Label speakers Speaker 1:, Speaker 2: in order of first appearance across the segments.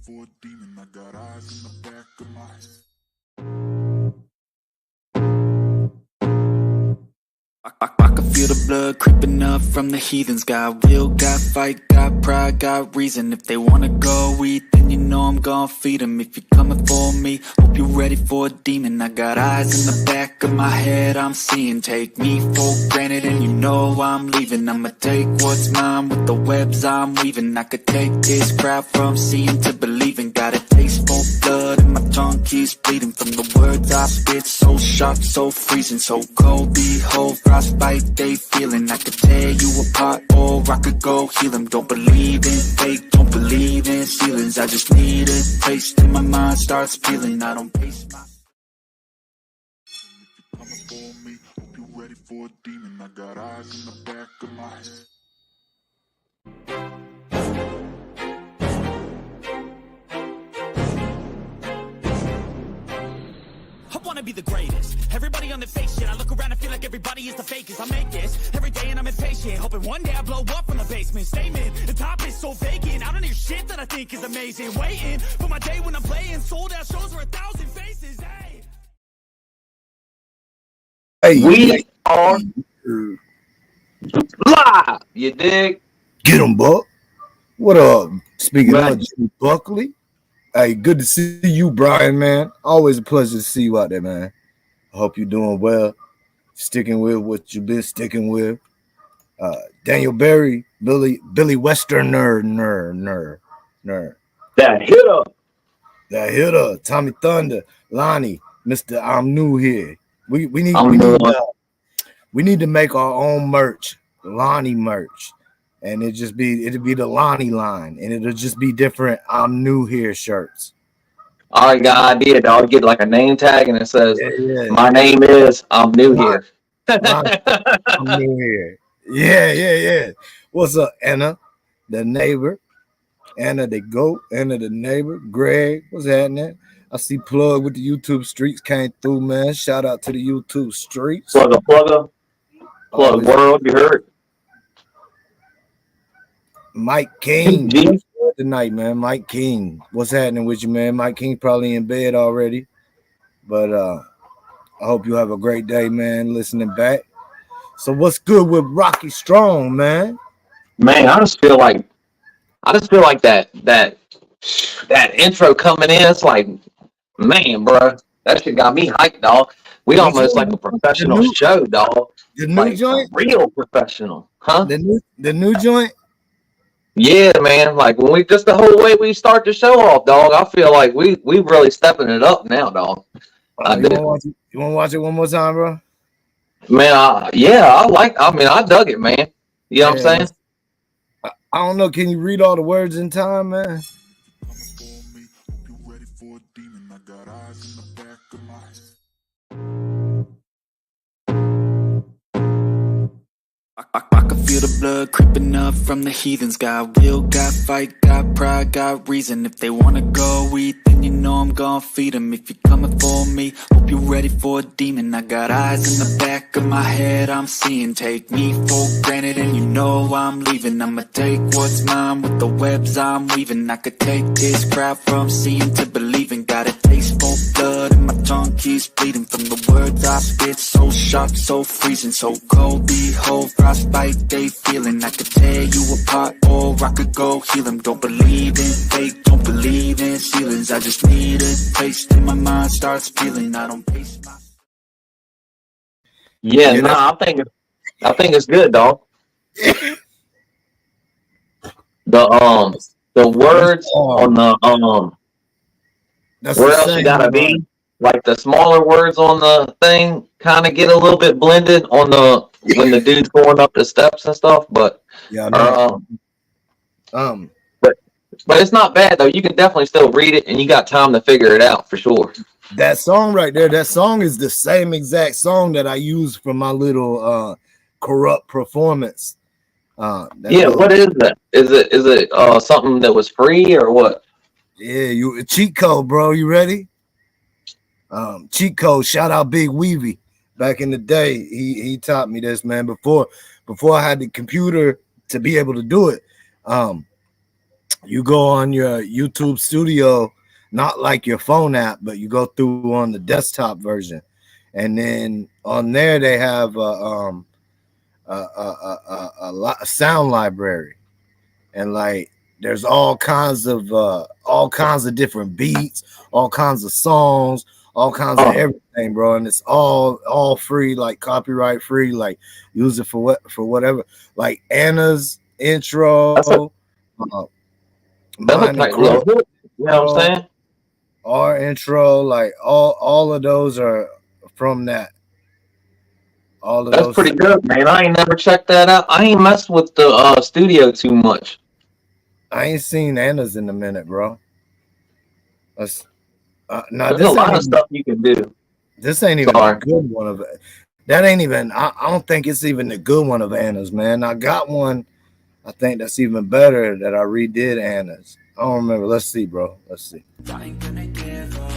Speaker 1: for a demon. I got eyes in the back of my head. I can feel the blood creeping up from the heathens. Got will, got fight, got pride, got reason. If they wanna go eat, then you know I'm gon' feed them. If you're coming for me, hope you're ready for a demon. I got eyes in the back of my head, I'm seeing. Take me for granted and you know I'm leaving. I'ma take what's mine with the webs I'm weaving. I could take this crowd from seeing to believing. Got a taste for blood and my tongue keeps bleeding. From the words I spit, so sharp, so freezing. So cold, behold, frostbite they feeling. I could tear you apart or I could go heal them. Don't believe in fate, don't believe in ceilings. I just need a taste and my mind starts peeling. I don't pace my... If you're coming for me, hope you're ready for a demon. I got eyes in the back of my head.
Speaker 2: I wanna be the greatest. Everybody on the fake shit. I look around and feel like everybody is the fakest. I make this every day and I'm impatient, hoping one day I blow up from the basement. Statement, the top is so vacant. I don't hear shit that I think is amazing. Waiting for my day when I'm playing sold out shows for 1,000 faces.
Speaker 3: Hey,
Speaker 4: we are live. You dig?
Speaker 3: Get him, Buck. What up? Speaking of Jimmy Buckley. Hey, good to see you, Brian, man. Always a pleasure to see you out there, man. I hope you're doing well, sticking with what you've been sticking with. Daniel Berry, Billy Westerner,
Speaker 4: That hitter.
Speaker 3: Tommy Thunder, Lonnie, Mr. I'm new here. We need to make our own merch, Lonnie merch. And it'll be the Lonnie line, and it'll just be different I'm new here shirts.
Speaker 4: I got an idea, dog. Get like a name tag and it says, my name is I'm new here.
Speaker 3: I'm new here. Yeah. What's up, Anna, the neighbor? Anna the goat, Anna the neighbor. Greg, what's happening? I see Plug with the YouTube streets came through, man. Shout out to the YouTube streets.
Speaker 4: Plug world, you heard?
Speaker 3: Mike King tonight, man. Mike King, what's happening with you, man? Mike King probably in bed already, but I hope you have a great day, man. Listening back. So what's good with Rocky Strong, man?
Speaker 4: Man, I just feel like that intro coming in. It's like, man, bro, that shit got me hyped, dog. We almost like a professional show, dog.
Speaker 3: The new joint,
Speaker 4: real professional, huh?
Speaker 3: The new joint.
Speaker 4: Yeah, man. Like when just the whole way we start the show off, dog. I feel like we really stepping it up now, dog.
Speaker 3: You want to watch it one more time, bro?
Speaker 4: Man, I dug it, man. You know what I'm saying?
Speaker 3: I don't know. Can you read all the words in time, man? I can feel the blood creeping up from the heathens. Got will, got fight, got pride, got reason. If they wanna go eat, then you know I'm gon' feed them. If you're coming for me, hope you're ready for a demon. I got eyes in the back of my head, I'm seeing. Take me for granted and you know I'm leaving. I'ma take what's mine with the webs I'm weaving. I could take this crowd from seeing to believing. Got a taste for blood and my tongue keeps bleeding. From the words I spit, so sharp, so freezing. So cold, behold, frostbite they feeling. I could tear you apart or I could go heal them. Don't believe in fate, don't believe in ceilings. I just need a taste and my mind starts peeling. I don't pace my...
Speaker 4: I think it's good, dog. The words on the where else you gotta be, like the smaller words on the thing kind of get a little bit blended on the when the dude's going up the steps and stuff, but but it's not bad though. You can definitely still read it and you got time to figure it out for sure.
Speaker 3: That song right there, that song is the same exact song that I used for my little corrupt performance.
Speaker 4: What is that? Is it something that was free or what?
Speaker 3: Yeah, you cheat code, bro. You ready? Cheat code. Shout out Big Weavy. Back in the day, he taught me this, man. Before I had the computer to be able to do it.
Speaker 5: You go on your YouTube Studio, not like your phone app, but you go through on the desktop version, and then on there they have a sound library, and like there's all kinds of different beats, all kinds of songs, all kinds of everything, bro, and it's all free, like copyright free, like use it for whatever, like Anna's intro,
Speaker 4: that's a tight little hook, you know what I'm saying?
Speaker 5: Our intro, like all of those are from that. All of
Speaker 4: that's
Speaker 5: those.
Speaker 4: Pretty good, man. I ain't never checked that out. I ain't messed with the studio too much.
Speaker 5: I ain't seen Anna's in a minute, bro. That's
Speaker 4: There's a lot of stuff you can do.
Speaker 5: This ain't even a good one of it. That ain't even. I don't think it's even the good one of Anna's, man. I got one. I think that's even better that I redid Anna's. I don't remember. Let's see, bro. Let's see.
Speaker 3: I ain't gonna give up.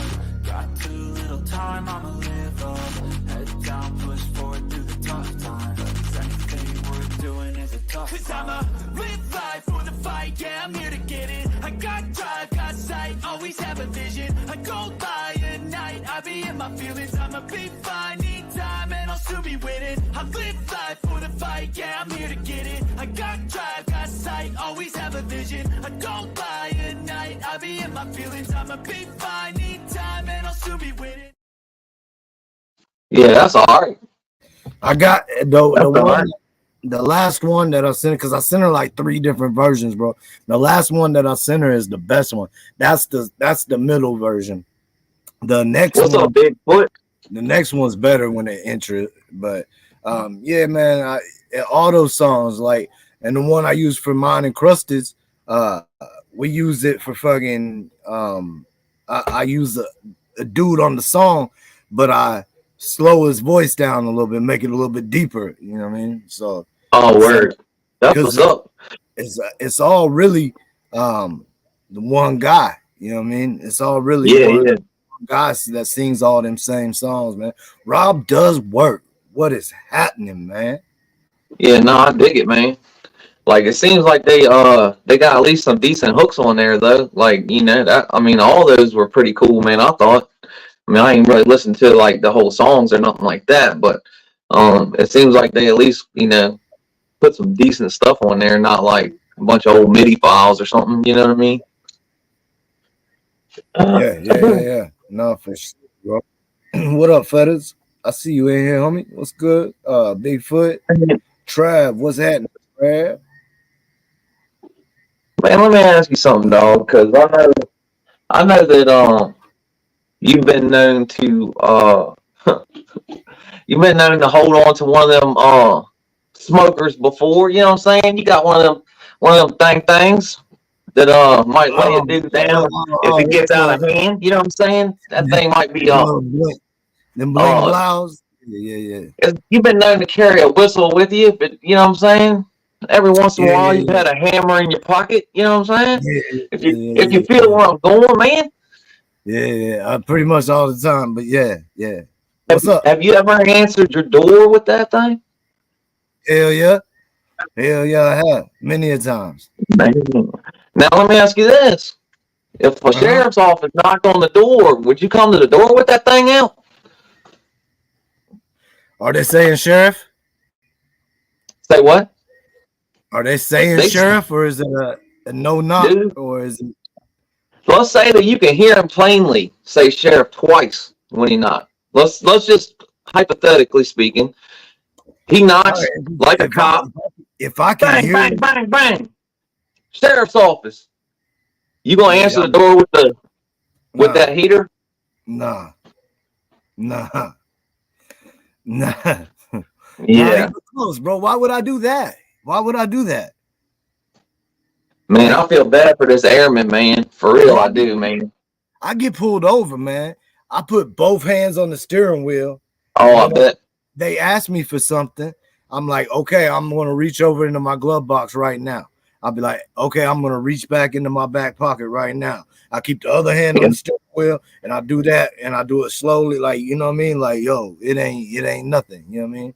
Speaker 3: Got too little time, I'ma live up. Head down, push forward through the tough times. Anything worth doing is a tough. Cause I'ma live life for the fight, yeah, I'm here to get it. I got drive, got sight, always have a vision. I go by at night, I be in my feelings. I'ma be fine, need time, and I'll soon be winning. I live life for the fight, yeah, I'm here to get it. I got drive, got sight, always have a vision. I go by at night, I be in my feelings. I'ma be fine, need time, and I'll soon be winning.
Speaker 4: Yeah, that's all right.
Speaker 5: I got the last one that I sent, because I sent her like 3 different versions, bro. The last one that I sent her is the best one. That's the middle version. The next
Speaker 4: What's
Speaker 5: one,
Speaker 4: up, Bigfoot?
Speaker 5: The next one's better when they enter it, but yeah, man, all those songs, like, and the one I use for Mine and Crusted, we use it for fucking I use a dude on the song, but I slow his voice down a little bit, make it a little bit deeper, you know what I mean? So
Speaker 4: word, that's what's up.
Speaker 5: It's all really the one guy, you know what I mean? It's all really one guy that sings all them same songs, man. Rob does work. What is happening, man?
Speaker 4: Yeah, no, I dig it, man. Like, it seems like they got at least some decent hooks on there, though. Like, you know, that, I mean, all those were pretty cool, man. I thought. I mean, I ain't really listened to like the whole songs or nothing like that, but it seems like they at least, you know, put some decent stuff on there, not like a bunch of old MIDI files or something. You know what I mean?
Speaker 5: Yeah. No, for sure, bro. What up, Fetters? I see you in here, homie. What's good? Bigfoot, Trav, what's happening, Trav?
Speaker 4: Man, let me ask you something, dog, because I know that you've been known to hold on to one of them smokers before. You know what I'm saying? You got one of them things that might lay a dude down if it gets out of hand. You know what I'm saying? That thing might be
Speaker 5: them bling blouse. Yeah.
Speaker 4: You've been known to carry a whistle with you, but you know what I'm saying? Every once in a while, you've had a hammer in your pocket. You know what I'm saying? If you feel where I'm going, man.
Speaker 5: Yeah. Pretty much all the time, but yeah. What's up?
Speaker 4: Have you ever answered your door with that thing?
Speaker 5: Hell yeah, I have many a times.
Speaker 4: Now let me ask you this: if a sheriff's office knocked on the door, would you come to the door with that thing out?
Speaker 5: Are they saying sheriff?
Speaker 4: Say what?
Speaker 5: Are they saying sheriff, or is it a no knock, or is it?
Speaker 4: Let's say that you can hear him plainly say sheriff twice when he knocks. Let's just hypothetically speaking, he knocks like a cop.
Speaker 5: If I can hear
Speaker 4: bang, bang, bang, sheriff's office. You gonna answer the door with that heater?
Speaker 5: Nah.
Speaker 4: Yeah.
Speaker 5: Close, bro. Why would I do that?
Speaker 4: Man, I feel bad for this airman, man. For real, I do, man.
Speaker 5: I get pulled over, man. I put both hands on the steering wheel.
Speaker 4: Oh, I bet.
Speaker 5: They ask me for something. I'm like, okay, I'm going to reach over into my glove box right now. I'll be like, okay, I'm going to reach back into my back pocket right now. I keep the other hand on the steering wheel, and I do that, and I do it slowly, like, you know what I mean? Like, yo, it ain't nothing, you know what I mean?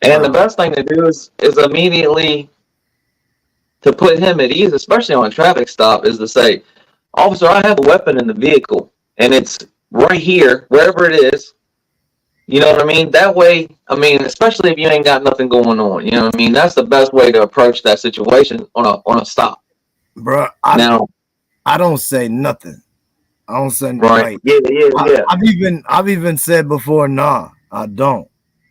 Speaker 4: And the best thing to do is immediately to put him at ease, especially on a traffic stop, is to say, officer, I have a weapon in the vehicle and it's right here, wherever it is. You know what I mean? That way, I mean, especially if you ain't got nothing going on, you know what I mean? That's the best way to approach that situation on a stop.
Speaker 5: Bro, I don't say nothing. I don't say
Speaker 4: right.
Speaker 5: Like, yeah. I've even said before, nah, I don't,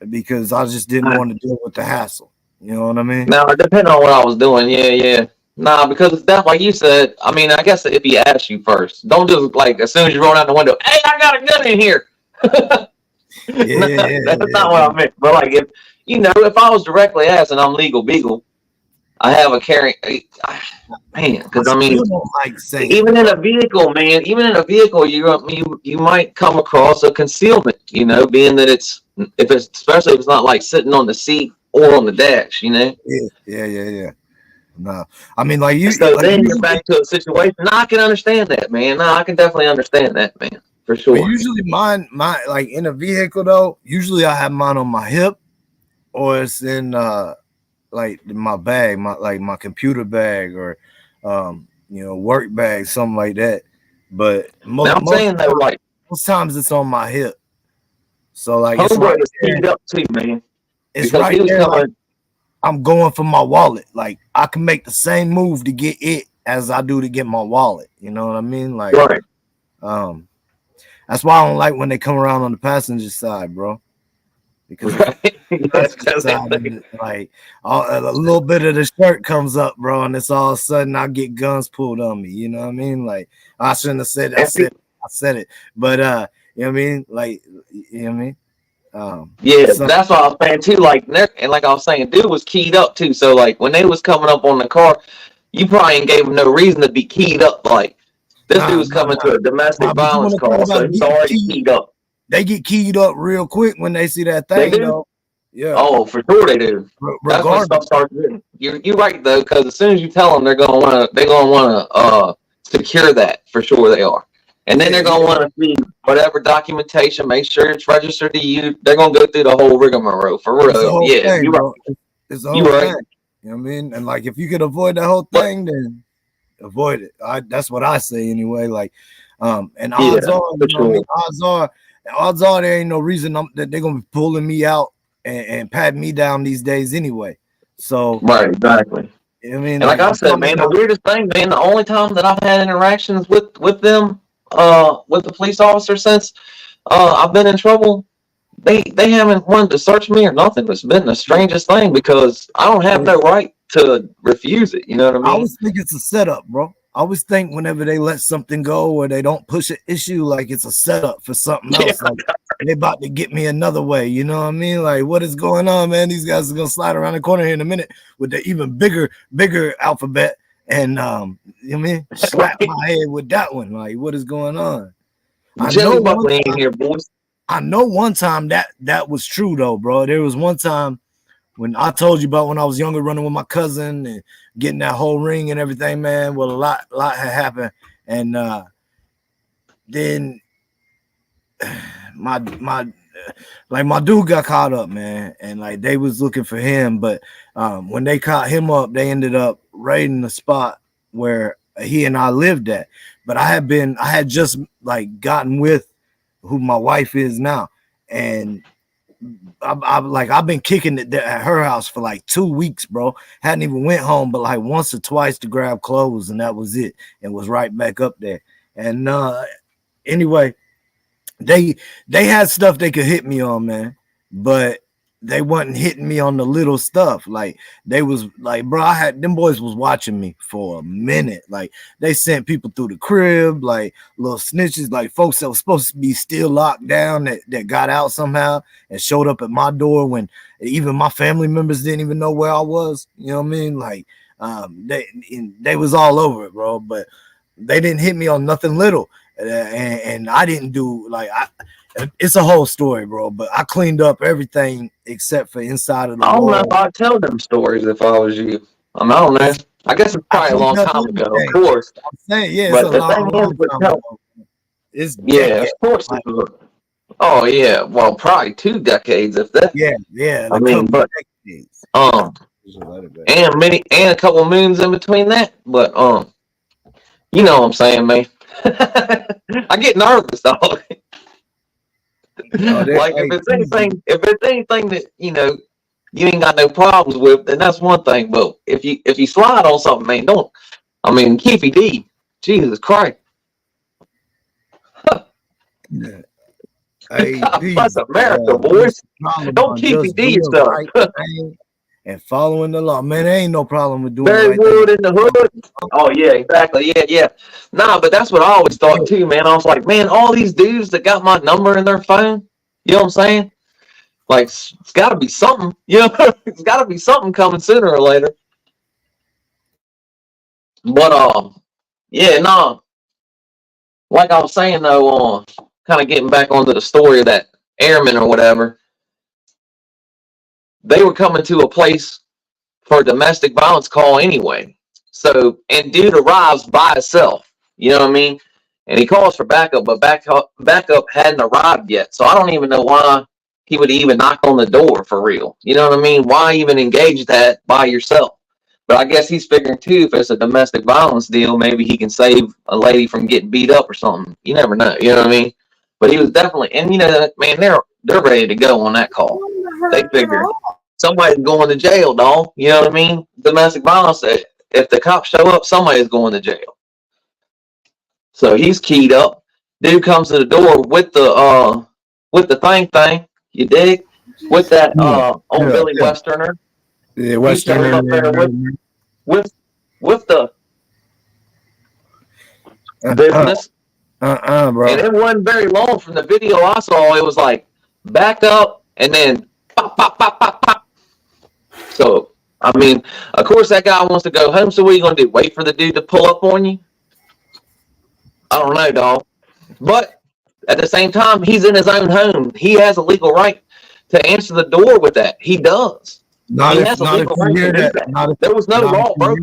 Speaker 5: because I just didn't want to deal with the hassle. You know what I mean?
Speaker 4: Now, depending on what I was doing, yeah. Nah, because that's like you said. I mean, I guess if he asks you first, don't just like as soon as you roll out the window, hey, I got a gun in here. That's not what I meant. But like, if you know, if I was directly asked and I'm legal beagle, I have a carry, man. Because I mean, even in a vehicle, man, you might come across a concealment. You know, being that especially if it's not like sitting on the seat or on the dash. You know.
Speaker 5: Yeah. No, I mean, like you.
Speaker 4: So then you're back to a situation. No, I can understand that, man. No, I can definitely understand that, man, for sure.
Speaker 5: But usually, my like in a vehicle though. Usually, I have mine on my hip, or it's in like my bag, my computer bag, or work bag, something like that. But most times it's on my hip. So like it's right
Speaker 4: there. Up too, man.
Speaker 5: It's because right there. Like, I'm going for my wallet. Like I can make the same move to get it as I do to get my wallet. You know what I mean? Like,
Speaker 4: right.
Speaker 5: That's why I don't like when they come around on the passenger side, bro. Because like a little bit of the shirt comes up, bro, and it's all of a sudden I get guns pulled on me. You know what I mean? Like I shouldn't have said that. I said it, but you know what I mean? Like you know what I mean?
Speaker 4: That's what I was saying too. Like, and like I was saying, dude was keyed up too. So like when they was coming up on the car, you probably ain't gave him no reason to be keyed up. Like this dude was coming to a domestic violence call, so he's already keyed up.
Speaker 5: They get keyed up real quick when they see that thing.
Speaker 4: They do? Yeah. Oh, for sure they do. That's when stuff starts doing. You're right though, because as soon as you tell them, they're gonna want to secure that for sure. They are. And then they're going to want to see whatever documentation, make sure it's registered to you. They're going to go through the whole rigmarole for real. Yeah, you're right.
Speaker 5: It's the whole thing. You know what I mean? And like, if you could avoid that whole thing, then avoid it. That's what I say anyway. Like, and odds are there ain't no reason that they're going to be pulling me out and patting me down these days anyway. So,
Speaker 4: right, exactly.
Speaker 5: I mean,
Speaker 4: and like I said, man, the weirdest thing, man, the only time that I've had interactions with them, with the police officer since I've been in trouble, they haven't wanted to search me or nothing. It's been the strangest thing because I don't have no right to refuse it. You know what I mean?
Speaker 5: I always think it's a setup, bro. I always think whenever they let something go or they don't push an issue, like it's a setup for something else. Like they about to get me another way. You know what I mean? Like what is going on, man? These guys are gonna slide around the corner here in a minute with the even bigger alphabet. And you know what I mean? Slap my head with that one. Like, what is going on? I know one time that was true though, bro. There was one time when I told you about when I was younger, running with my cousin and getting that whole ring and everything, man. Well, a lot had happened, and then my dude got caught up, man, and like they was looking for him, but when they caught him up, they ended up raiding the spot where he and I lived at. But I had just like gotten with who my wife is now, and I've been kicking it at her house for like 2 weeks, bro. Hadn't even went home, but like once or twice to grab clothes, and that was it, and was right back up there. And anyway, they had stuff they could hit me on, man, but they wasn't hitting me on the little stuff. Like they was like, bro, them boys was watching me for a minute. Like they sent people through the crib, like little snitches, like folks that was supposed to be still locked down that got out somehow and showed up at my door when even my family members didn't even know where I was. You know what I mean? Like they was all over it, bro, but they didn't hit me on nothing little. And I didn't do it's a whole story, bro, but I cleaned up everything except for inside of the
Speaker 4: I don't know if I'd tell them stories if I was you. I don't know. I guess it's probably a long time ago, of course.
Speaker 5: I'm saying, yeah,
Speaker 4: but the thing is, of course. Oh yeah, well, probably 2 decades if that.
Speaker 5: Yeah.
Speaker 4: I mean, but
Speaker 5: decades.
Speaker 4: and a couple moons in between that. But you know what I'm saying, man. I get nervous, dog. Like if it's anything that you ain't got no problems with, then that's one thing. But if you slide on something, man, don't. I mean, Keefy D, Jesus Christ.
Speaker 5: Yeah. Hey,
Speaker 4: that's America, boys. Don't Keefy D yourself.
Speaker 5: Right and following the law, man, there ain't no problem with doing
Speaker 4: Very
Speaker 5: right
Speaker 4: wood in the hood. Oh yeah, exactly. Yeah. Nah, but that's what I always thought too, man. I was like, man, all these dudes that got my number in their phone, you know what I'm saying? Like, it's got to be something, it's got to be something coming sooner or later. But yeah, no. Like I was saying though, kind of getting back onto the story of that airman or whatever, they were coming to a place for a domestic violence call anyway. So, and dude arrives by himself, you know what I mean? And he calls for backup, but backup hadn't arrived yet. So I don't even know why he would even knock on the door for real. You know what I mean? Why even engage that by yourself? But I guess he's figuring too, if it's a domestic violence deal, maybe he can save a lady from getting beat up or something. You never know. You know what I mean? But he was definitely, and man, they're ready to go on that call. They figure somebody's going to jail, dog. You know what I mean? Domestic violence. If the cops show up, somebody's going to jail. So he's keyed up. Dude comes to the door with the thing. You dig? With that old Billy Westerner.
Speaker 5: Yeah, Westerner
Speaker 4: up there with the business.
Speaker 5: Bro.
Speaker 4: And it wasn't very long from the video I saw. It was like back up and then pop, pop, pop, pop, pop. So, I mean, of course that guy wants to go home. So what are you going to do? Wait for the dude to pull up on you? I don't know, dog. But at the same time, he's in his own home. He has a legal right to answer the door with that. He does.
Speaker 5: Not if you hear that.
Speaker 4: There was no law, bro.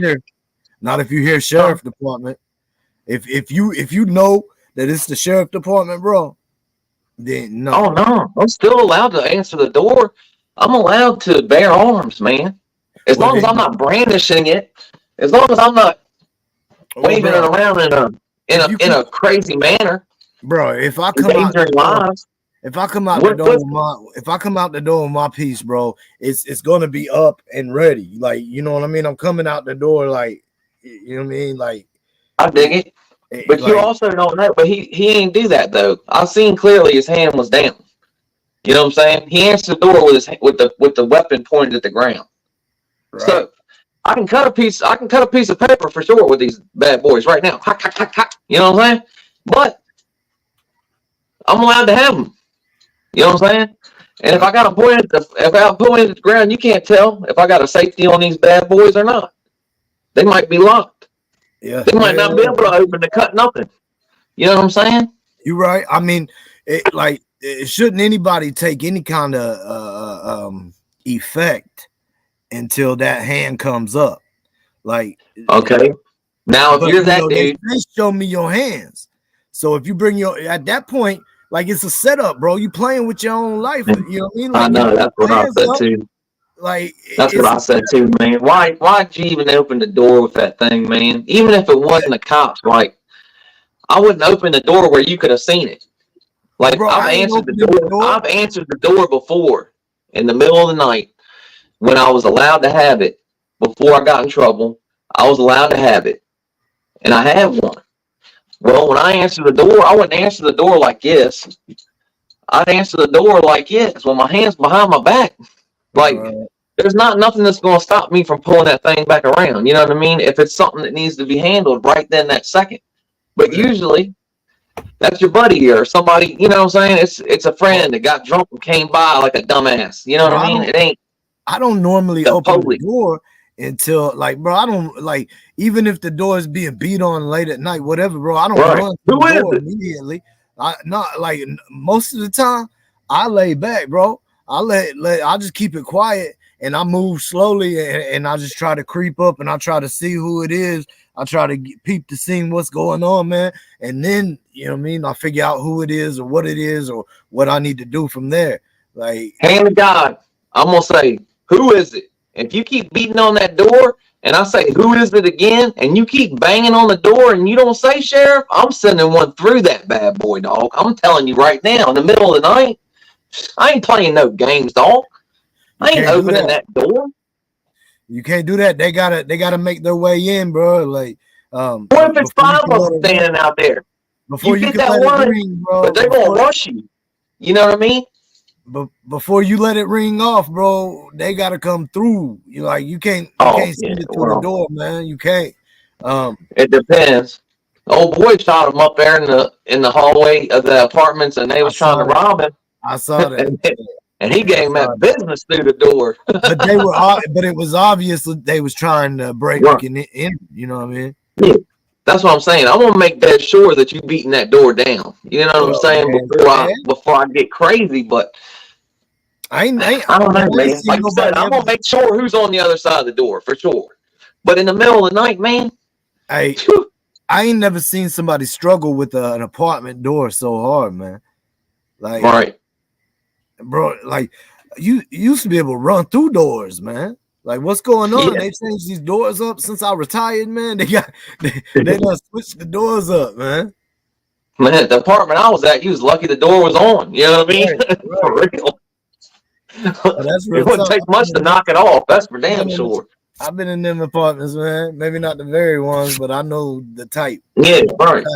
Speaker 5: Not if you hear sheriff department. If you know that it's the sheriff department, bro, then no.
Speaker 4: Oh no, I'm still allowed to answer the door. I'm allowed to bear arms, man. As long as I'm not brandishing it. As long as I'm not waving it around in a crazy manner,
Speaker 5: bro. If I come out the door with my piece, bro, it's gonna be up and ready. Like, you know what I mean? I'm coming out the door like, you know what I mean? Like,
Speaker 4: I dig it. But you also don't know. But he ain't do that though. I seen clearly his hand was down. You know what I'm saying? He answered the door with the weapon pointed at the ground. Right. So I can cut a piece of paper for sure with these bad boys right now. You know what I'm saying? But I'm allowed to have them. You know what I'm saying? And if I got a point at the ground, you can't tell if I got a safety on these bad boys or not. They might be locked.
Speaker 5: Yeah,
Speaker 4: they might not be able to open to cut nothing. You know what I'm saying?
Speaker 5: You're right. I mean, shouldn't anybody take any kind of effect until that hand comes up? Like,
Speaker 4: okay. Now, if you're that dude,
Speaker 5: they show me your hands. So if you bring at that point, like, it's a setup, bro. You playing with your own life. You know what I mean? Like,
Speaker 4: I know that's what I said too.
Speaker 5: Like,
Speaker 4: that's what I said too, man. Why'd you even open the door with that thing, man? Even if it wasn't the cops, like, I wouldn't open the door where you could have seen it. Like, bro, I've answered the door before in the middle of the night when I was allowed to have it. Before I got in trouble, I was allowed to have it, and I have one. Well, when I answered the door, I wouldn't answer the door like this. I'd answer the door like this with my hands behind my back. Like, there's nothing that's going to stop me from pulling that thing back around. You know what I mean? If it's something that needs to be handled right then, that second. But usually, that's your buddy here or somebody. You know what I'm saying? It's a friend that got drunk and came by like a dumbass. You know what I mean? It ain't.
Speaker 5: I don't normally open the door until, like, bro, I don't, like, even if the door is being beat on late at night, whatever, bro, I don't run to the door immediately. Not like most of the time, I lay back, bro. I just keep it quiet and I move slowly and I just try to creep up and I try to see who it is. I try to peep to see what's going on, man. And then, you know what I mean? I figure out who it is or what it is or what I need to do from there. Like,
Speaker 4: hand to God, I'm going to say, who is it? if you keep beating on that door and I say, who is it again? And you keep banging on the door and you don't say sheriff, I'm sending one through that bad boy, dog. I'm telling you right now, in the middle of the night, I ain't playing no games, dog. I ain't opening that door.
Speaker 5: You can't do that. They gotta make their way in, bro. Like,
Speaker 4: what if it's 5 of them standing out there?
Speaker 5: Before you can let it ring, bro.
Speaker 4: But they're gonna rush you. You know what I mean?
Speaker 5: But before you let it ring off, bro, they gotta come through. You can't send it through the door, man. You can't.
Speaker 4: It depends. Old boy shot him up there in the hallway of the apartments, and they was trying to rob him.
Speaker 5: I saw that.
Speaker 4: and he gave him that business through the door.
Speaker 5: but it was obvious that they was trying to break in. You know what I mean?
Speaker 4: Yeah. That's what I'm saying. I want to make that sure that you beating that door down. You know what I'm saying? Before I get crazy, but I don't know, man. Like you said, I'm gonna make sure who's on the other side of the door for sure. But in the middle of the night, man,
Speaker 5: I ain't never seen somebody struggle with an apartment door so hard, man. Like,
Speaker 4: right,
Speaker 5: bro. Like, you used to be able to run through doors, man. Like, what's going on? Yeah. They changed these doors up since I retired, man. They done switched the doors up, man.
Speaker 4: Man, the apartment I was at, you was lucky the door was on. You know what I mean? Right. For real. That's real. It wouldn't take much to knock it off. That's for damn sure.
Speaker 5: I've been in them apartments, man. Maybe not the very ones, but I know the type.
Speaker 4: Yeah, right.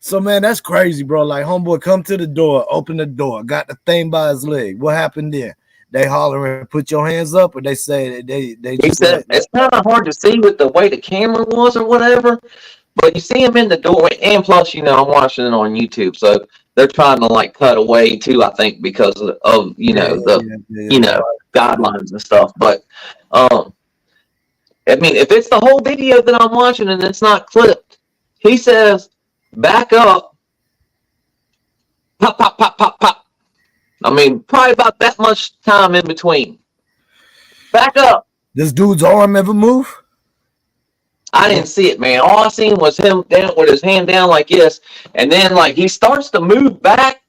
Speaker 5: So, man, that's crazy, bro. Like, homeboy come to the door, open the door, got the thing by his leg. What happened there? They hollering, put your hands up, or they say they
Speaker 4: he said it's kind of hard to see with the way the camera was or whatever, but you see him in the doorway, and plus, I'm watching it on YouTube, so they're trying to like cut away too, I think, because of guidelines and stuff. But I mean, if it's the whole video that I'm watching and it's not clipped, he says, back up, pop, pop, pop, pop, pop. I mean, probably about that much time in between. Back up.
Speaker 5: This dude's arm ever move?
Speaker 4: I didn't see it, man. All I seen was him down with his hand down like this, and then like he starts to move back.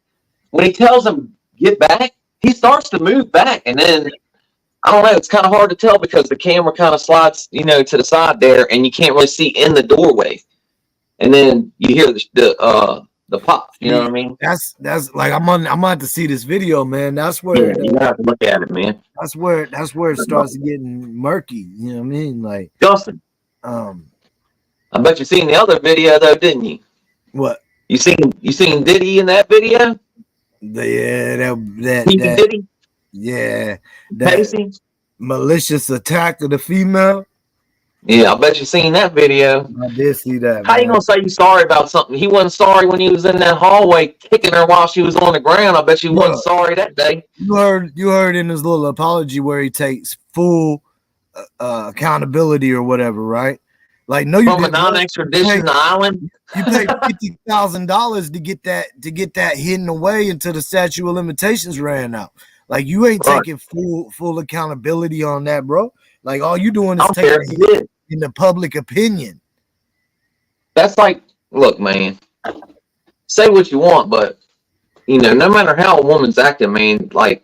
Speaker 4: When he tells him get back, he starts to move back, and then I don't know. It's kind of hard to tell because the camera kind of slides, to the side there, and you can't really see in the doorway. And then you hear the pop. You know what I mean?
Speaker 5: That's like I'm gonna have to see this video, man. That's where
Speaker 4: you have to look at it, man.
Speaker 5: That's where it starts getting murky. You know what I mean? Like,
Speaker 4: Justin. I bet you seen the other video though, didn't you?
Speaker 5: What?
Speaker 4: You seen Diddy in that video?
Speaker 5: That
Speaker 4: Diddy?
Speaker 5: Yeah.
Speaker 4: Pacey?
Speaker 5: Malicious attack of the female.
Speaker 4: Yeah, I bet you seen that video.
Speaker 5: I did see that.
Speaker 4: How you gonna say you sorry about something? He wasn't sorry when he was in that hallway kicking her while she was on the ground. I bet you wasn't sorry that day.
Speaker 5: You heard in his little apology where he takes full accountability or whatever, right? Like, no, you
Speaker 4: from a non-extradition island.
Speaker 5: You paid $50,000 to get that hidden away until the statute of limitations ran out. Like, you ain't taking full accountability on that, bro. Like, all you doing is taking it in the public opinion.
Speaker 4: That's like, look, man. Say what you want, but no matter how a woman's acting, man, like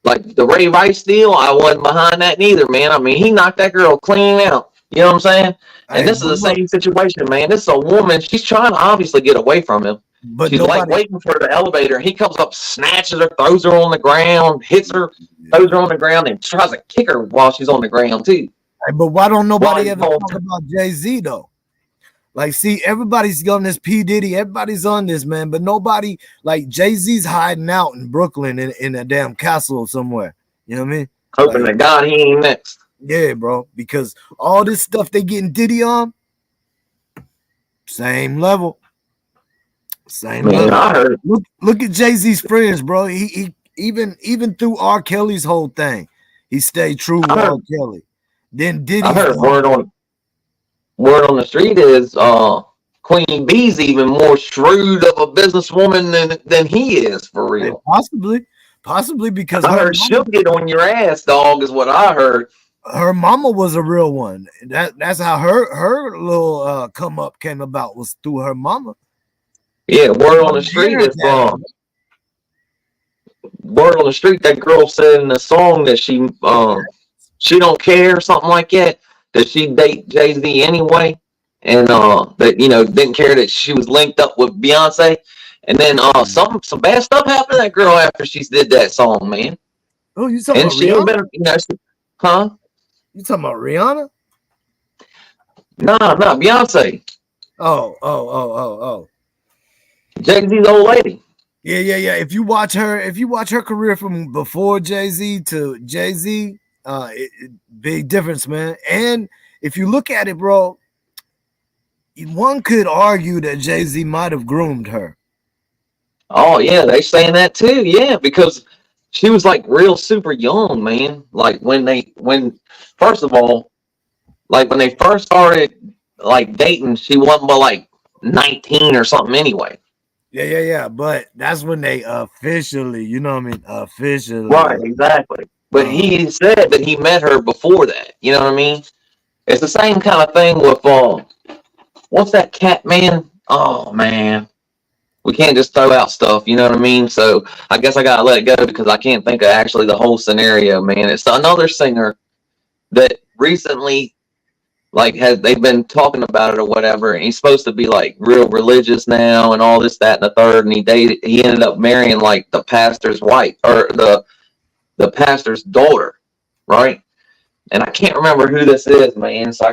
Speaker 4: the Ray Rice deal, I wasn't behind that neither, man. I mean, he knocked that girl clean out. You know what I'm saying? And this is the same situation, man. This is a woman. She's trying to obviously get away from him. But she's like waiting for the elevator. He comes up, snatches her, throws her on the ground, hits her, throws her on the ground, and tries to kick her while she's on the ground too.
Speaker 5: But why don't nobody ever talk about Jay-Z though? Like, see, everybody's on this P. Diddy, everybody's on this, man, but nobody, like, Jay-Z's hiding out in Brooklyn in a damn castle somewhere. You know what I mean?
Speaker 4: Hoping to God he ain't next.
Speaker 5: Yeah, bro, because all this stuff they getting Diddy on, same level. Same level. Look at Jay-Z's friends, bro. He even through R. Kelly's whole thing, he stayed true with R. Kelly. Then Diddy.
Speaker 4: I heard word on the street is Queen B's even more shrewd of a businesswoman than he is, for real.
Speaker 5: Possibly because
Speaker 4: I heard she'll get on your ass, dog, is what I heard.
Speaker 5: Her mama was a real one. That's how her little come up came about, was through her mama.
Speaker 4: Yeah, word on the street is word on the street. That girl said in the song that she she don't care or something like that. Does she date Jay-Z anyway? And that didn't care that she was linked up with Beyonce. And then some bad stuff happened to that girl after she did that song, man.
Speaker 5: Oh, you talking
Speaker 4: and
Speaker 5: about
Speaker 4: she
Speaker 5: Rihanna?
Speaker 4: ain't been, huh?
Speaker 5: You talking about Rihanna?
Speaker 4: Nah, not Beyonce.
Speaker 5: Oh.
Speaker 4: Jay-Z's old lady.
Speaker 5: Yeah. If you watch her career from before Jay-Z to Jay-Z, big difference, man. And if you look at it, bro, one could argue that Jay-Z might have groomed her.
Speaker 4: Oh yeah, they saying that too. Yeah, because she was like real super young, man. Like when first of all, like when they first started like dating, she wasn't but like 19 or something anyway.
Speaker 5: Yeah. But that's when they officially, you know what I mean? Officially.
Speaker 4: Right, exactly. But he said that he met her before that. You know what I mean? It's the same kind of thing with what's that cat man? Oh man. We can't just throw out stuff, you know what I mean? So I guess I gotta let it go because I can't think of actually the whole scenario, man. It's another singer that recently they've been talking about it or whatever, and he's supposed to be like real religious now and all this, that, and the third, and he ended up marrying like the pastor's wife or the pastor's daughter, right? And I can't remember who this is, man. So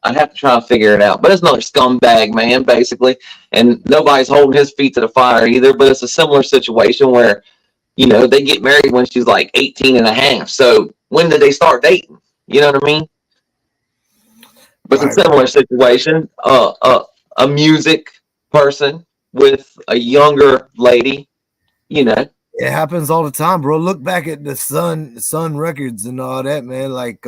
Speaker 4: I have to try and figure it out. But it's another scumbag, man, basically. And nobody's holding his feet to the fire either. But it's a similar situation where, they get married when she's like 18 and a half. So when did they start dating? You know what I mean? But it's a similar situation. A music person with a younger lady,
Speaker 5: It happens all the time, bro. Look back at the Sun Records and all that, man. Like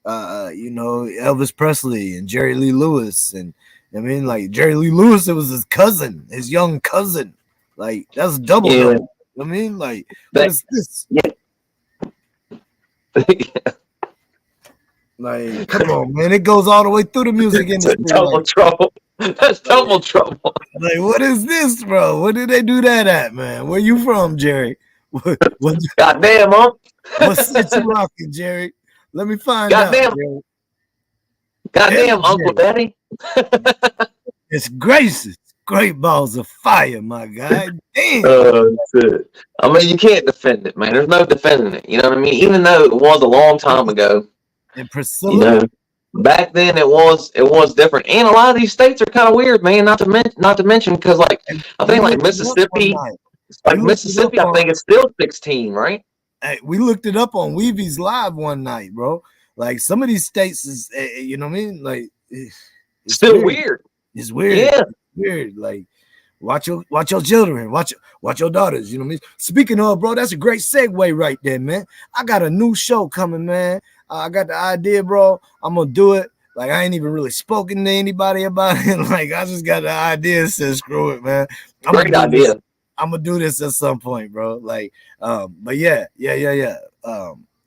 Speaker 5: Elvis Presley and Jerry Lee Lewis. And I mean, like Jerry Lee Lewis, it was his cousin, his young cousin. Like that's double.
Speaker 4: Yeah.
Speaker 5: Double. I mean, like what is this?
Speaker 4: Yeah.
Speaker 5: Like, come on, man. It goes all the way through the music industry.
Speaker 4: Double trouble. That's double trouble.
Speaker 5: Like, what is this, bro? Where did they do that at, man? Where you from, Jerry?
Speaker 4: Goddamn,
Speaker 5: what set you rocking, Jerry? Let me find out. Jerry.
Speaker 4: Goddamn, Uncle Daddy.
Speaker 5: It's gracious. Great balls of fire, my guy. Damn.
Speaker 4: I mean, you can't defend it, man. There's no defending it. You know what I mean? Even though it was a long time ago.
Speaker 5: And Priscilla.
Speaker 4: Back then it was different, and a lot of these states are kind of weird, man. Not to mention because I think like Mississippi, I think it's still 16, right?
Speaker 5: Hey, we looked it up on Weevy's Live one night, bro. Like some of these states is, you know what I mean? Like it's
Speaker 4: still weird.
Speaker 5: It's weird.
Speaker 4: Yeah,
Speaker 5: it's weird. Like watch your children, watch your daughters. You know what I mean? Speaking of, bro, that's a great segue right there, man. I got a new show coming, man. I got the idea, bro. I'm gonna do it. Like I ain't even really spoken to anybody about it. Like I just got the idea and said, screw it, man.
Speaker 4: Great idea.
Speaker 5: I'm gonna do this at some point, bro. Like, but yeah.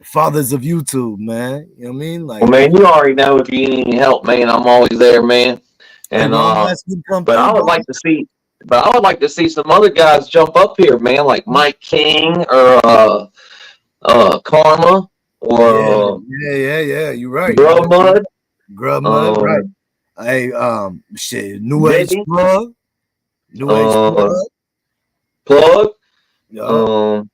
Speaker 5: Fathers of YouTube, man. You know what I mean? Like,
Speaker 4: well, man, you already know if you need any help, man. I'm always there, man. And but I would like to see some other guys jump up here, man, like Mike King or Karma. Or
Speaker 5: yeah, you're right.
Speaker 4: Grub Mud,
Speaker 5: right? Hey, shit, New Age Plug.
Speaker 4: Plug. A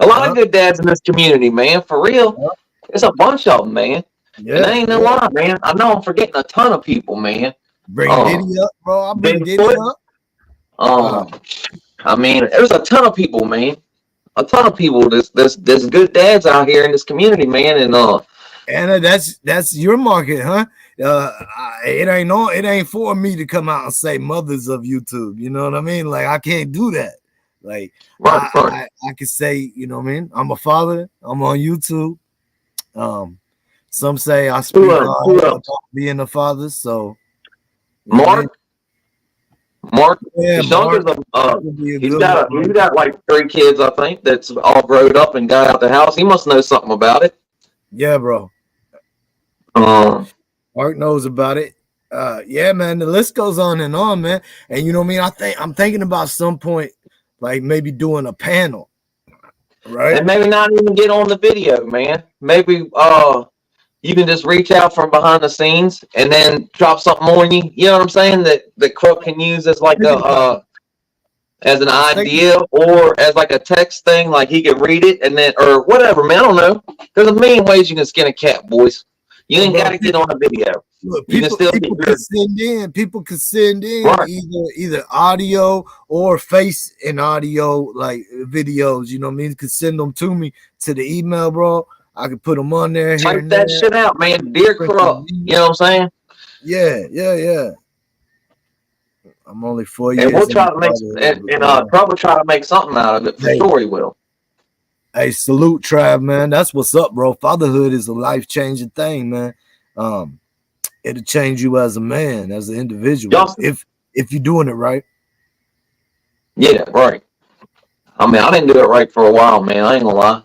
Speaker 4: lot of good dads in this community, man. For real, it's a bunch of them, man. Yeah, and I ain't no lie, man. I know I'm forgetting a ton of people, man.
Speaker 5: Bring Diddy up, bro. I'll bring Diddy up.
Speaker 4: I mean, there's a ton of people, man. A ton of people. There's good dads out here in this community, man,
Speaker 5: and that's your market, huh? It ain't for me to come out and say mothers of YouTube. You know what I mean? Like I can't do that. Like
Speaker 4: right.
Speaker 5: I can say, you know what I mean? I'm a father. I'm on YouTube. Some say I speak about being a father. So
Speaker 4: Mark.
Speaker 5: Yeah,
Speaker 4: he's got like 3 kids, I think, that's all grown up and got out the house. He must know something about it.
Speaker 5: Yeah, bro. Mark knows about it. Yeah, man. The list goes on, man. And you know what I mean? I'm thinking about some point, like maybe doing a panel Right.
Speaker 4: And maybe not even get on the video, man. Maybe you can just reach out from behind the scenes and then drop something on you. You know what I'm saying? That Crook can use as like as an idea or as like a text thing, like he could read it and then or whatever, man. I don't know. There's a million ways you can skin a cat, boys. You ain't got to get on a video.
Speaker 5: Look,
Speaker 4: you can still
Speaker 5: people can send in. People can send in
Speaker 4: right.
Speaker 5: either audio or face and audio like videos. You know what I mean? You can send them to me to the email, bro. I can put them on there.
Speaker 4: Type that shit out, man. Dear Crook. You know what I'm saying?
Speaker 5: Yeah. I'm only 4 years.
Speaker 4: And we'll try to make probably try to make something out of it. For sure, he will.
Speaker 5: Hey, salute, tribe, man. That's what's up, bro. Fatherhood is a life-changing thing, man. It'll change you as a man, as an individual, if you're doing it right.
Speaker 4: Yeah, right. I mean, I didn't do it right for a while, man. I ain't gonna lie.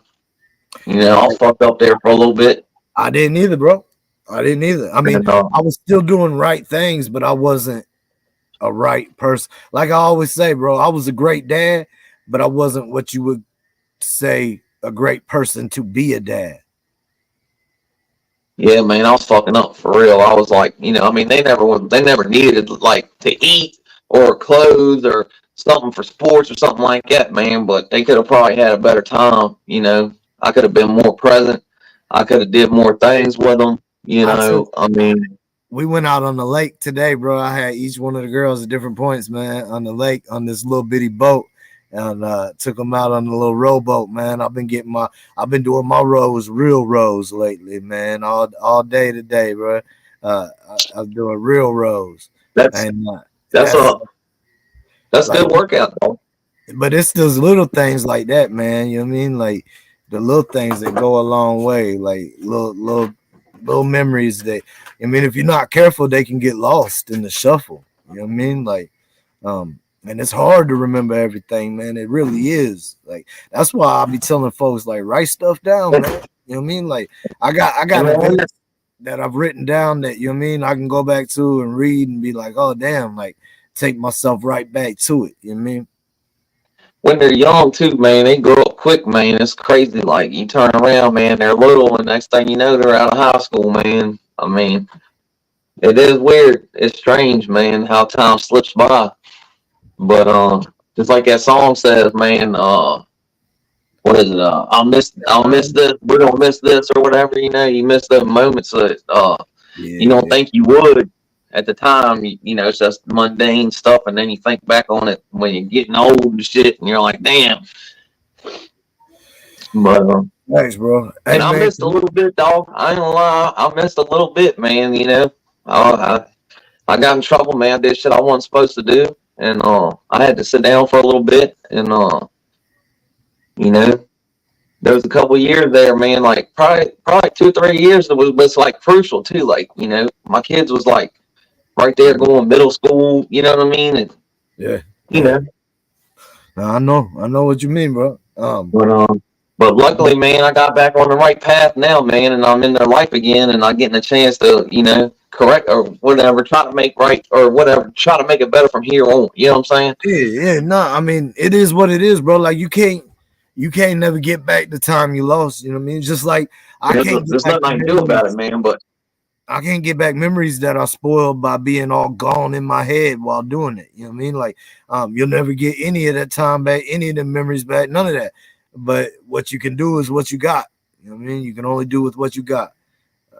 Speaker 4: You know, I was fucked up there for a little bit.
Speaker 5: I didn't either, bro. I didn't either. I mean, I was still doing right things, but I wasn't a right person. Like I always say, bro, I was a great dad, but I wasn't what you would say a great person to be a dad.
Speaker 4: Yeah, man, I was fucking up for real. I was like, you know, I mean, they never needed like to eat or clothes or something for sports or something like that, man. But they could have probably had a better time. You know, I could have been more present. I could have did more things with them. You know, I mean,
Speaker 5: we went out on the lake today, bro. I had each one of the girls at different points, man, on the lake on this little bitty boat, and took them out on the little rowboat, man. I've been doing my real rows lately, man, all day today, bro. I'm doing real rows.
Speaker 4: That's good workout, though.
Speaker 5: But it's those little things like that, man. You know what I mean? Like the little things that go a long way, like little memories that, I mean, if you're not careful, they can get lost in the shuffle. You know what I mean? Like, and it's hard to remember everything, man. It really is. Like, that's why I'll be telling folks, like, write stuff down, man. You know what I mean? Like, I got events that I've written down that, you know what I mean, I can go back to and read and be like, oh, damn, like, take myself right back to it. You know what I mean?
Speaker 4: When they're young, too, man, they grow up quick, man. It's crazy. Like, you turn around, man, they're little, and next thing you know, they're out of high school, man. I mean, it is weird. It's strange, man, how time slips by. But just like that song says, man, what is it? I'll miss this. We're gonna miss this or whatever. You know, you miss those moments that you don't think you would at the time. You know, it's just mundane stuff, and then you think back on it when you're getting old and shit, and you're like, damn. But
Speaker 5: thanks, bro.
Speaker 4: Hey, and I missed a little bit, dog. I ain't gonna lie, I missed a little bit, man. You know, I got in trouble, man. I did shit I wasn't supposed to do. And I had to sit down for a little bit, and you know, there was a couple of years there, man. Like probably 2 or 3 years that was like crucial too. Like, you know, my kids was like right there going middle school. You know what I mean? And
Speaker 5: yeah,
Speaker 4: you know.
Speaker 5: I know what you mean, bro.
Speaker 4: But luckily, man, I got back on the right path now, man, and I'm in their life again, and I'm getting a chance to, you know, correct or whatever, try to make right or whatever, try to make it better from here on. You know what I'm saying?
Speaker 5: Yeah. No, I mean, it is what it is, bro. Like you can't never get back the time you lost. You know what I mean? Just like
Speaker 4: there's nothing I can do about it, man. But
Speaker 5: I can't get back memories that are spoiled by being all gone in my head while doing it. You know what I mean? Like, you'll never get any of that time back, any of the memories back, none of that. But what you can do is what you got. You know what I mean? You can only do with what you got.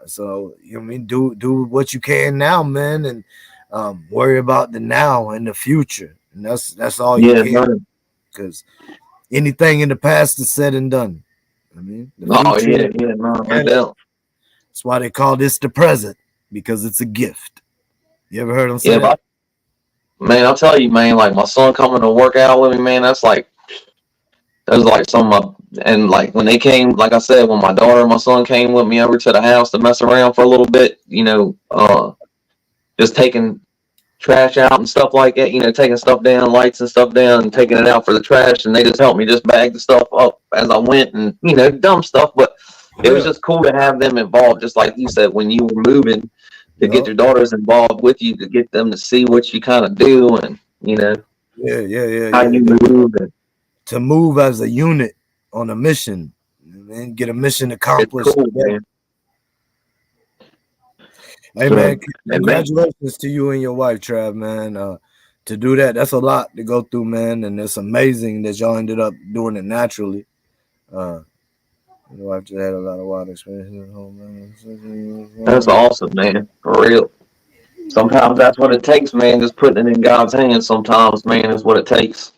Speaker 5: So, you know what I mean? Do what you can now, man, and worry about the now and the future. And that's all you can. Because anything in the past is said and done. I mean, that's why they call this the present, because it's a gift. You ever heard them say that?
Speaker 4: Man, I'll tell you, man, like my son coming to work out with me, man, that's like some of my, and like when they came, like I said, when my daughter and my son came with me over to the house to mess around for a little bit, you know, just taking trash out and stuff like that, you know, taking stuff down, lights and stuff down, and taking it out for the trash, and they just helped me just bag the stuff up as I went, and you know, dumb stuff, but it was just cool to have them involved, just like you said, when you were moving, to get your daughters involved with you, to get them to see what you kind of do, and you know, how you move, and
Speaker 5: to move as a unit on a mission and get a mission accomplished.
Speaker 4: It's cool, man.
Speaker 5: Hey man, congratulations to you and your wife, Trav, man. To do that's a lot to go through, man, and it's amazing that y'all ended up doing it naturally. Your wife just had a lot of wild experiences at home, man.
Speaker 4: That's awesome, man. For real. Sometimes that's what it takes, man. Just putting it in God's hands sometimes, man, is what it takes.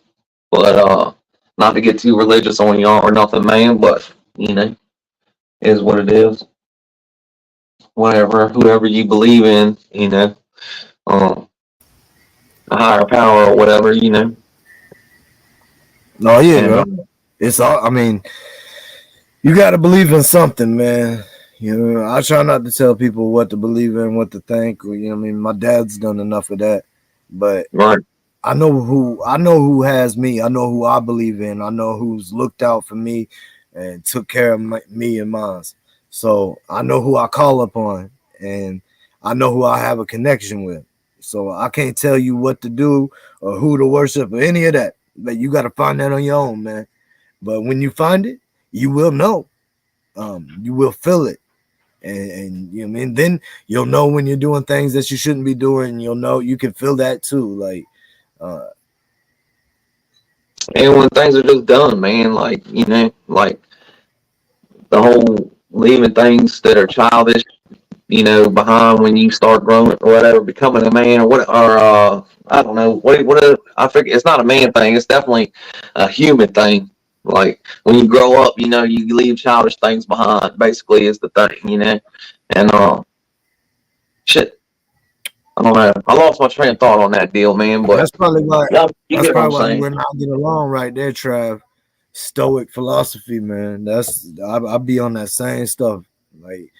Speaker 4: But not to get too religious on y'all or nothing, man, but is what it is. Whoever you believe in, a higher power or whatever,
Speaker 5: No, yeah, and, it's all. I mean, you got to believe in something, man. I try not to tell people what to believe in, what to think. Or, I mean, my dad's done enough of that, but
Speaker 4: right.
Speaker 5: I know who has me. I know who I believe in. I know who's looked out for me and took care of me and mine. So I know who I call upon, and I know who I have a connection with. So I can't tell you what to do or who to worship or any of that. But you got to find that on your own, man. But when you find it, you will know. You will feel it. And you know what I mean? Then you'll know when you're doing things that you shouldn't be doing. You'll know you can feel that too. Like,
Speaker 4: and when things are just done, man, like the whole leaving things that are childish, behind when you start growing or whatever, becoming a man or I don't know what I figure it's not a man thing. It's definitely a human thing. Like when you grow up, you leave childish things behind. Basically, is the thing, and shit. I don't know. I lost my train of thought on that deal, man. But
Speaker 5: that's probably why. That's probably why you and I get along right there, Trav. Stoic philosophy, man. I be on that same stuff. Like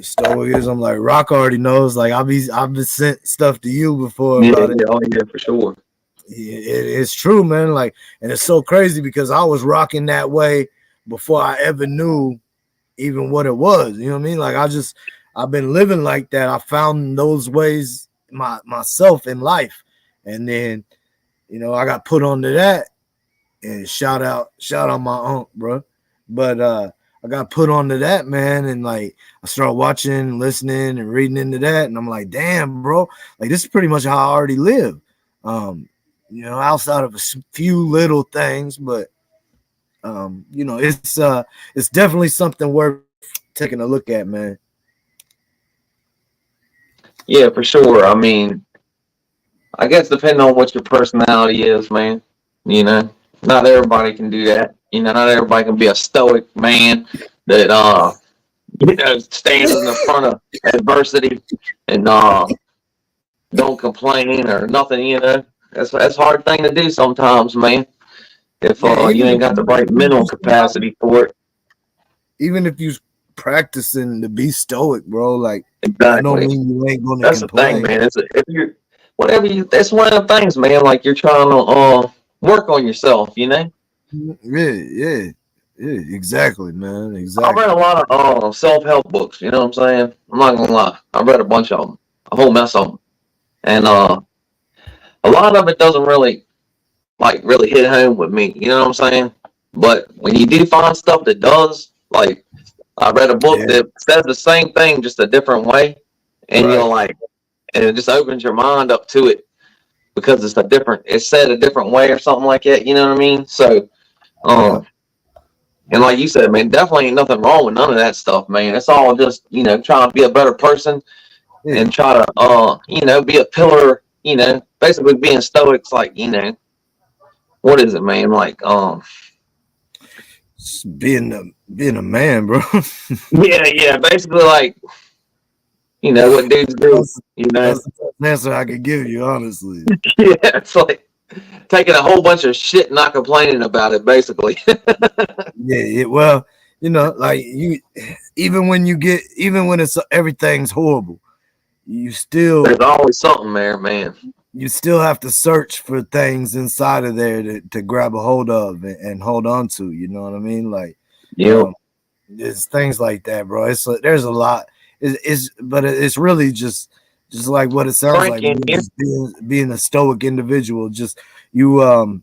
Speaker 5: Stoicism, like Rock already knows. Like I've been sent stuff to you before about it.
Speaker 4: Oh yeah, for sure.
Speaker 5: It's true, man. Like, and it's so crazy because I was rocking that way before I ever knew even what it was. You know what I mean? Like I've been living like that. I found those ways myself in life, and then I got put onto that. And shout out my uncle, bro. But I got put onto that, man, and like I started watching, listening, and reading into that, and I'm like, damn, bro, like this is pretty much how I already live. Outside of a few little things, but it's definitely something worth taking a look at, man.
Speaker 4: Yeah, for sure. I mean, I guess depending on what your personality is, man, not everybody can do that. Not everybody can be a stoic man that stands in the front of adversity and don't complain or nothing. That's a hard thing to do sometimes, man. If you ain't got the right mental capacity for it.
Speaker 5: Even if you practicing to be stoic, bro, like
Speaker 4: exactly.
Speaker 5: I don't mean you ain't gonna
Speaker 4: That's
Speaker 5: complain.
Speaker 4: The thing, man. That's one of the things, man. Like you're trying to work on yourself,
Speaker 5: Yeah, exactly, man. Exactly.
Speaker 4: I read a lot of self-help books. You know what I'm saying? I'm not gonna lie. I read a bunch of them, a whole mess of them, and a lot of it doesn't really hit home with me. You know what I'm saying? But when you do find stuff that does, like I read a book that says the same thing, just a different way, and and it just opens your mind up to it because it's said a different way or something like that. You know what I mean? So, and like you said, man, definitely ain't nothing wrong with none of that stuff, man. It's all just, trying to be a better person and try to, be a pillar, basically being stoics, like, what is it, man? Like,
Speaker 5: being a man, bro.
Speaker 4: yeah, basically like, what dudes do,
Speaker 5: That's the best answer I could give you, honestly.
Speaker 4: Yeah, it's like taking a whole bunch of shit and not complaining about it, basically.
Speaker 5: Well, like even when it's everything's horrible,
Speaker 4: there's always something there, man.
Speaker 5: You still have to search for things inside of there to grab a hold of and hold on to. You know what I mean? Like, there's things like that, bro. There's a lot. But it's really just like what it sounds like. Being a stoic individual, just you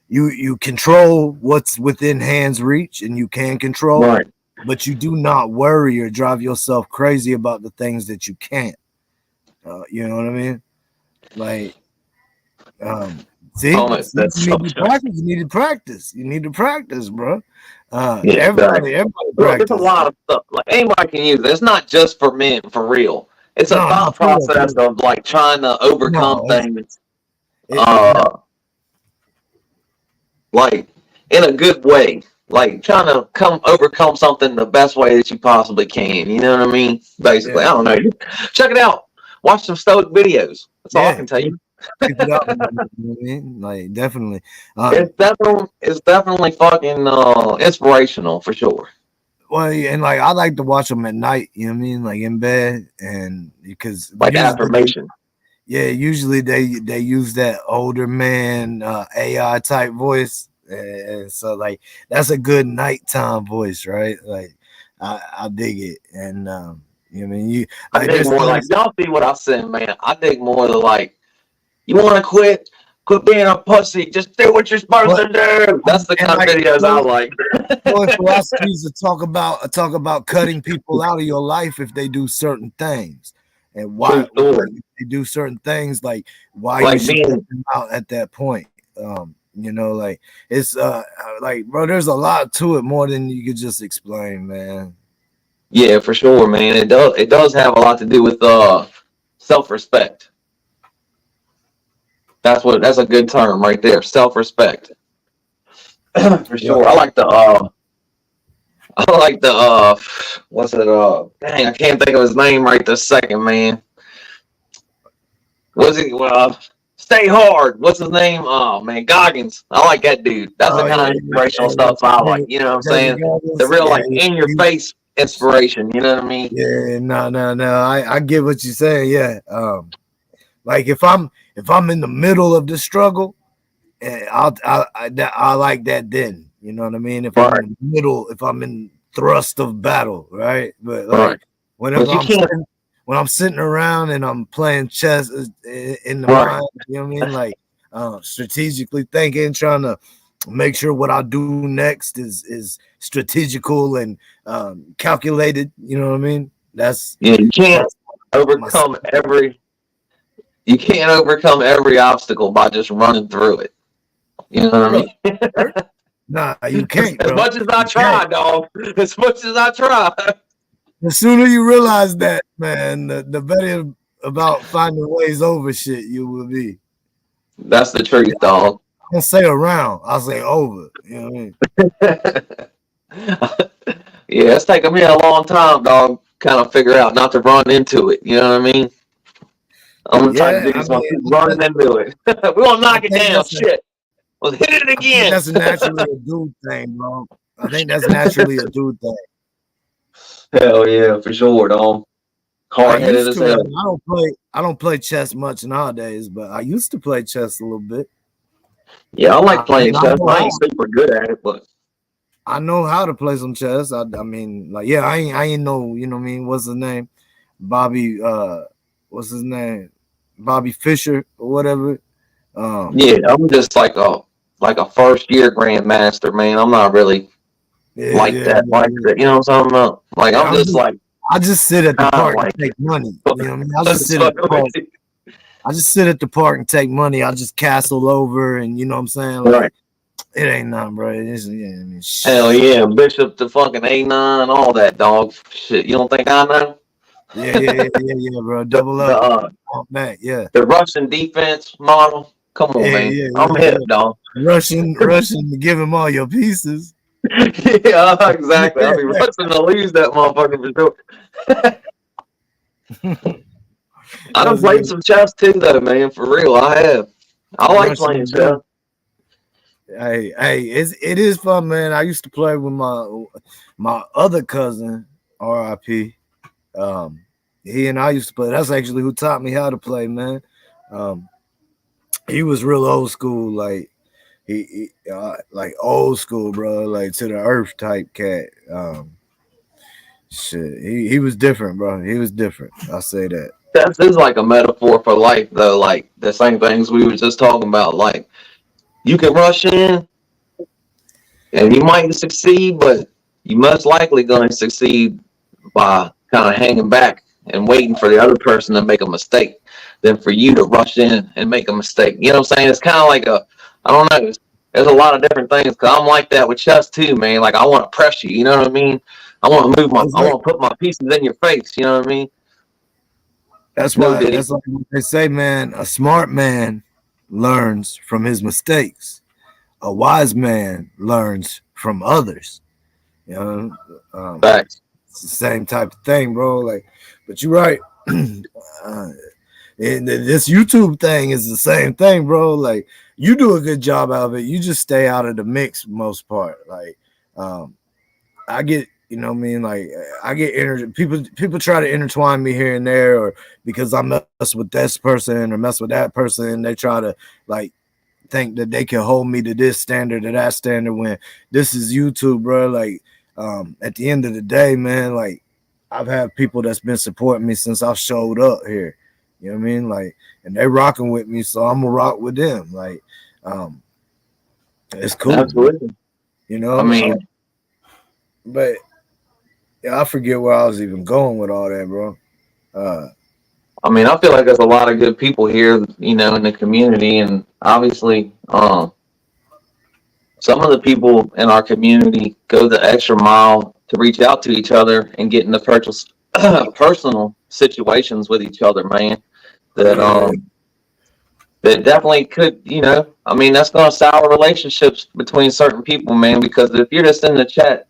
Speaker 5: you control what's within hand's reach, and you can control,
Speaker 4: right.
Speaker 5: but you do not worry or drive yourself crazy about the things that you can't. You know what I mean? Like, see,
Speaker 4: That's
Speaker 5: you need to
Speaker 4: so
Speaker 5: practice. You need to practice. You need to practice, bro.
Speaker 4: yeah,
Speaker 5: Everybody
Speaker 4: look, it's a
Speaker 5: practice.
Speaker 4: lot of stuff. Like anybody can use it. It's not just for men, for real. It's a
Speaker 5: No,
Speaker 4: thought process of like trying to overcome things. Like in a good way. Like trying to overcome something the best way that you possibly can. You know what I mean? Basically, I don't know. Check it out. Watch some Stoic videos. That's all I can tell you.
Speaker 5: Pick it up, you know what I mean? Like definitely.
Speaker 4: It's definitely fucking inspirational for sure.
Speaker 5: Well, and like I like to watch them at night. You know what I mean? Like in bed, and because
Speaker 4: like affirmation.
Speaker 5: Usually they use that older man AI type voice, and so like that's a good nighttime voice, right? Like I dig it, and you know what I mean?
Speaker 4: I dig more like y'all see what I said, man. I dig more the like. You want to quit being a pussy. Just do what you're supposed to do. That's the kind of videos I like.
Speaker 5: Philosophies to talk about cutting people out of your life if they do certain things, and why they do certain things, like why you should cut them out at that point. You know, like it's like, bro, there's a lot to it more than you could just explain, man.
Speaker 4: Yeah, for sure, man. It does have a lot to do with self-respect. That's a good term right there. Self-respect. For sure. Yeah. I like the what's it dang, I can't think of his name right this second, man. Was he Stay Hard? What's his name? Oh man, Goggins. I like that dude. That's the kind of inspirational stuff I like. You know what I'm saying? The real like in your face inspiration, you know what I mean?
Speaker 5: Yeah, no. I get what you're saying. Yeah. Like if I'm in the middle of the struggle, I like that then. You know what I mean? If I'm in the middle, if I'm in thrust of battle, right? But like whenever I'm sitting around and I'm playing chess in the mind, you know what I mean? Like strategically thinking, trying to make sure what I do next is strategical and calculated. You know what I mean?
Speaker 4: You can't overcome every obstacle by just running through it. You know what I mean?
Speaker 5: Nah, you can't. Bro.
Speaker 4: As much as I try, dog. As much as I try.
Speaker 5: The sooner you realize that, man, the better about finding ways over shit you will be.
Speaker 4: That's the truth, dog.
Speaker 5: I don't say around, I'll say over. You know what
Speaker 4: I mean? Yeah, it's taken me a long time, dog, kind of figure out not to run into it. You know what I mean? I'm gonna try to do this one, running into it. We're gonna knock it down. Shit. Well, hit it again.
Speaker 5: That's naturally a dude thing, bro. I think that's naturally a dude thing.
Speaker 4: Hell yeah, for sure, dog. Hard-headed as hell.
Speaker 5: I don't play chess much nowadays, but I used to play chess a little bit.
Speaker 4: Yeah, I like playing chess. I ain't super good at it, but
Speaker 5: I know how to play some chess. I mean, like, yeah, I ain't know, you know what I mean? What's his name? Bobby, what's his name? Bobby Fischer or whatever.
Speaker 4: Yeah, I'm just like a first year grandmaster, man. I'm not really that. You know what I'm talking about? Like I'm just like
Speaker 5: I just sit at the park and take money. You know what I mean? I just sit at the park. I just sit at the park and take money. I just castle over, and you know what I'm saying? Like, it ain't nothing, bro.
Speaker 4: Hell yeah, Bishop to fucking A9, all that, dog. Shit, you don't think I know?
Speaker 5: Yeah, bro. Double up. The
Speaker 4: Russian defense model. Come on, man. I'm hip, dog.
Speaker 5: Russian to give him all your pieces.
Speaker 4: Yeah, exactly. I'll be rushing to lose that motherfucker for sure. I done played some chess too, though, man. For real, I have. I like playing chess.
Speaker 5: Hey, it is fun, man. I used to play with my other cousin, R.I.P. He and I used to play. That's actually who taught me how to play, man. He was real old school, like he like old school, bro, like to the earth type cat. Shit, he was different, bro. He was different. I'll say that.
Speaker 4: Chess is like a metaphor for life, though. Like the same things we were just talking about. Like you can rush in and you might succeed, but you most likely going to succeed by kind of hanging back and waiting for the other person to make a mistake than for you to rush in and make a mistake. You know what I'm saying? It's kind of like I don't know. There's a lot of different things because I'm like that with chess too, man. Like I want to press you. You know what I mean? I want to I want to put my pieces in your face. You know what I mean?
Speaker 5: That's why. That's like what they say, man. A smart man learns from his mistakes. A wise man learns from others. You know,
Speaker 4: Facts.
Speaker 5: It's the same type of thing, bro. Like, but you're right. And this YouTube thing is the same thing, bro. Like, you do a good job out of it. You just stay out of the mix most part. Like, I get, you know what I mean? Like, I get people try to intertwine me here and there, or because I mess with this person or mess with that person, they try to like think that they can hold me to this standard or that standard when this is YouTube, bro. Like, at the end of the day, man, like I've had people that's been supporting me since I showed up here. You know what I mean? Like, and they rocking with me, so I'm gonna rock with them. Like, it's cool.
Speaker 4: Absolutely.
Speaker 5: You know,
Speaker 4: I mean,
Speaker 5: but yeah, I forget where I was even going with all that, bro.
Speaker 4: I mean, I feel like there's a lot of good people here, you know, in the community, and obviously, some of the people in our community go the extra mile to reach out to each other and get into personal situations with each other, man. That that definitely could, you know, I mean, that's going to sour relationships between certain people, man. Because if you're just in the chat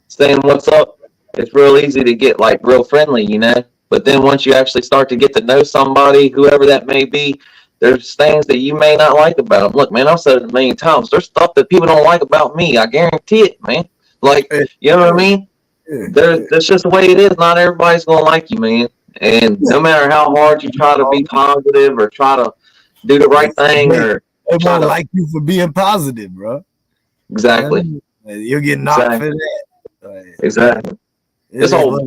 Speaker 4: saying what's up, it's real easy to get like real friendly, you know. But then once you actually start to get to know somebody, whoever that may be, there's things that you may not like about them. Look, man, I've said it a million times. There's stuff that people don't like about me. I guarantee it, man. Like, you know what I mean? That's just the way it is. Not everybody's going to like you, man. And no matter how hard you try to be positive or try to do the right thing, or
Speaker 5: they won't like you for being positive, bro.
Speaker 4: Exactly.
Speaker 5: You'll get knocked for that.
Speaker 4: Exactly. This old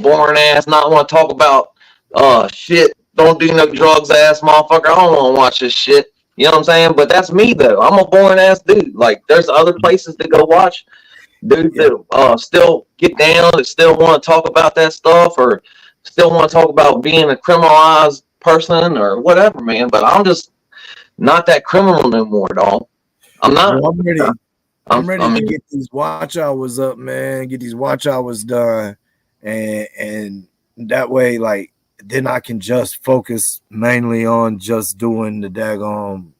Speaker 4: boring ass not want to talk about shit. Don't do no drugs ass motherfucker. I don't want to watch this shit. You know what I'm saying? But that's me though. I'm a boring ass dude. Like there's other places to go watch dudes that still get down, that still want to talk about that stuff, or still want to talk about being a criminalized person or whatever, man. But I'm just not that criminal no more, dog. I'm not.
Speaker 5: Well, I'm ready to get these watch hours up, man. Get these watch hours done, and that way, like, then I can just focus mainly on just doing the daggone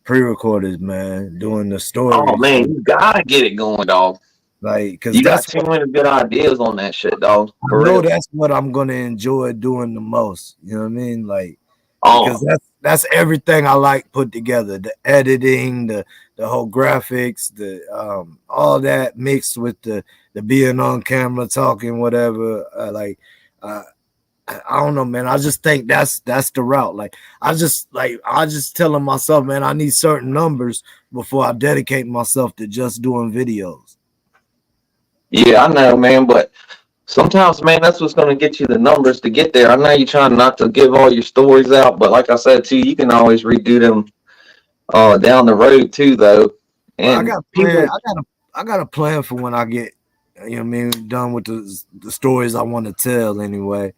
Speaker 5: pre-recorded, man. Doing the story.
Speaker 4: Oh man, you gotta get it going, dog.
Speaker 5: Like, because
Speaker 4: you got too many good ideas on that shit, dog.
Speaker 5: I know that's what I'm gonna enjoy doing the most. You know what I mean? Like, because that's everything I like put together. The editing, the whole graphics, the all that mixed with the being on camera, talking, whatever. I don't know, man. I just think that's the route. Like I just telling myself, man, I need certain numbers before I dedicate myself to just doing videos.
Speaker 4: Yeah, I know, man, but sometimes, man, that's what's going to get you the numbers to get there. I know you're trying not to give all your stories out, but like I said, too, you can always redo them down the road, too, though. And
Speaker 5: I got a plan for when I get, you know what I mean, done with the stories I want to tell anyway.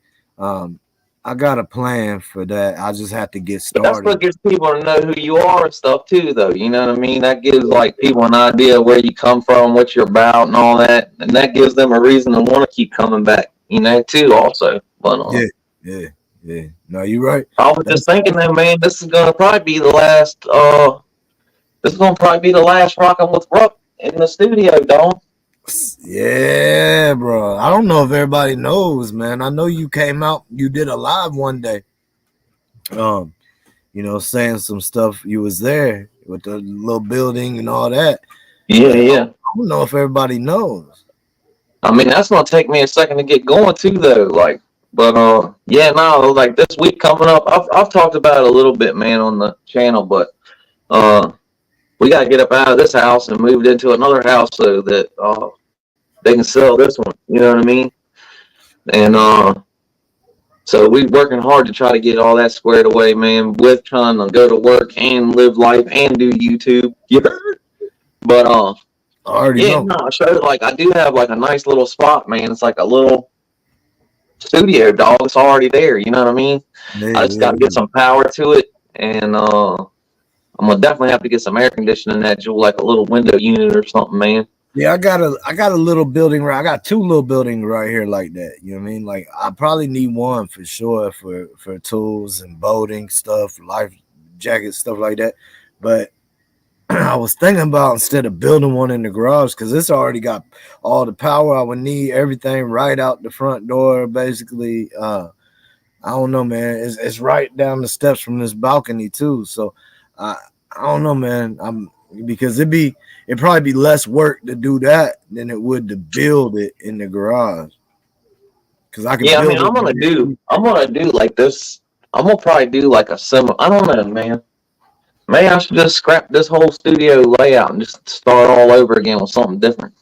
Speaker 5: I got a plan for that. I just have to get started.
Speaker 4: But that's what gets people to know who you are and stuff, too, though. You know what I mean? That gives, like, people an idea of where you come from, what you're about, and all that. And that gives them a reason to want to keep coming back, you know, too, also. But,
Speaker 5: yeah. No, you're right.
Speaker 4: I was just thinking that, man, this is going to probably be the last, Roc-n-wit-Rup in the studio, dog.
Speaker 5: Yeah, bro. I don't know if everybody knows, man. I know you came out, you did a live one day. You know, saying some stuff. You was there with the little building and all that.
Speaker 4: Yeah.
Speaker 5: I don't know if everybody knows.
Speaker 4: I mean, that's gonna take me a second to get going too, though. Like, but like this week coming up, I've talked about it a little bit, man, on the channel, but we gotta get up out of this house and move it into another house so that they can sell this one. You know what I mean? And So we working hard to try to get all that squared away, man, with trying to go to work and live life and do YouTube. You heard? But
Speaker 5: I already know.
Speaker 4: no, I showed like I do have like a nice little spot, man. It's like a little studio, dog. It's already there. You know what I mean? I just got to get some power to it, and I'm gonna definitely have to get some air conditioning in that jewel, like a little window unit or something, man.
Speaker 5: Yeah, I got a little building right. I got 2 little buildings right here like that. You know what I mean? Like I probably need one for sure for tools and boating stuff, life jackets, stuff like that. But I was thinking about instead of building one in the garage, because it's already got all the power I would need, everything right out the front door, basically. I don't know, man. It's right down the steps from this balcony too. So I don't know, man. Because it'd probably be less work to do that than it would to build it in the garage. Because I can.
Speaker 4: Yeah, I mean, I'm gonna do like this. I'm gonna probably do like a similar. I don't know, man. Maybe I should just scrap this whole studio layout and just start all over again with something different.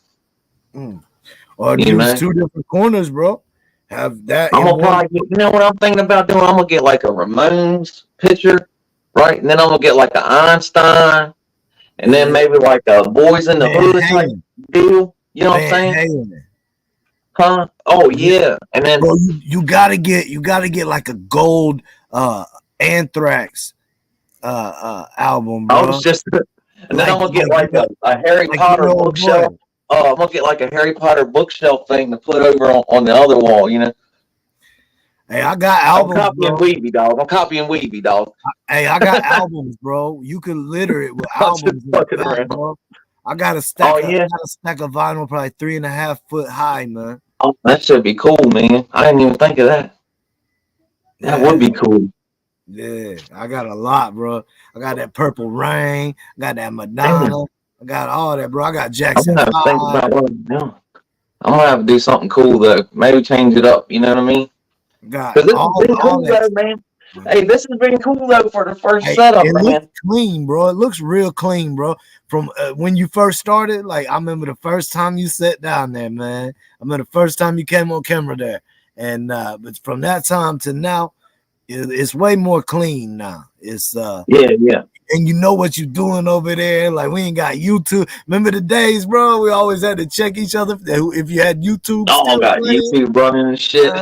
Speaker 5: Or use 2 different corners, bro. Have that.
Speaker 4: I'm gonna probably, you know what I'm thinking about doing? I'm gonna get like a Ramones picture, right? And then I'm gonna get like an Einstein, and then maybe like a Boys in the Hood type deal. You know what I'm saying? Huh? Oh yeah. And then
Speaker 5: bro, you gotta get like a gold Anthrax album, bro.
Speaker 4: I was just, and then I'm gonna get like a Harry Potter bookshelf. I'm gonna get like a Harry Potter bookshelf thing to put over on the other wall, you know.
Speaker 5: Hey, I got albums.
Speaker 4: I'm copying Weeby, dog.
Speaker 5: Hey, I got albums, bro. You can litter it with albums. Bro. I got a stack. I got a stack of vinyl, probably 3.5 foot high, man.
Speaker 4: Oh, that should be cool, man. I didn't even think of that. That would be cool.
Speaker 5: Yeah, I got a lot, bro. I got that Purple Rain. I got that Madonna. I got all that, bro. I got Jackson.
Speaker 4: I'm gonna have to do something cool though. Maybe change it up. You know what I mean?
Speaker 5: Got
Speaker 4: this has been cool though, man. Hey, this has been cool though for the first setup,
Speaker 5: it
Speaker 4: man.
Speaker 5: Looks clean, bro. It looks real clean, bro. From when you first started, like I remember the first time you sat down there, man. I remember the first time you came on camera there, and but from that time to now, it's way more clean now. It's
Speaker 4: yeah.
Speaker 5: And you know what you're doing over there. Like we ain't got YouTube. Remember the days, bro? We always had to check each other if you had YouTube.
Speaker 4: Oh, got YouTube running and shit.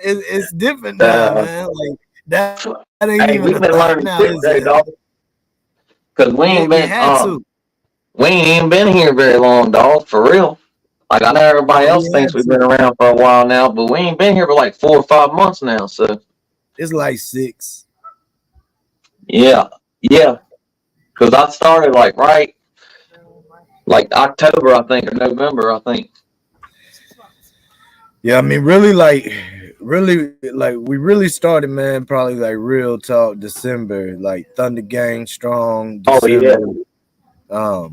Speaker 5: It's different now, man. Like that ain't even
Speaker 4: we've been learning
Speaker 5: now,
Speaker 4: quick, dog. Because we ain't been here very long, dog. For real. Like I know everybody else thinks we've been around for a while now, but we ain't been here for like 4 or 5 months now. So
Speaker 5: it's like 6.
Speaker 4: Yeah. Because I started like October, I think, or November, I think.
Speaker 5: Yeah, I mean, really, we really started, man. Probably like real talk December, like Thunder Gang strong. December.
Speaker 4: Oh yeah.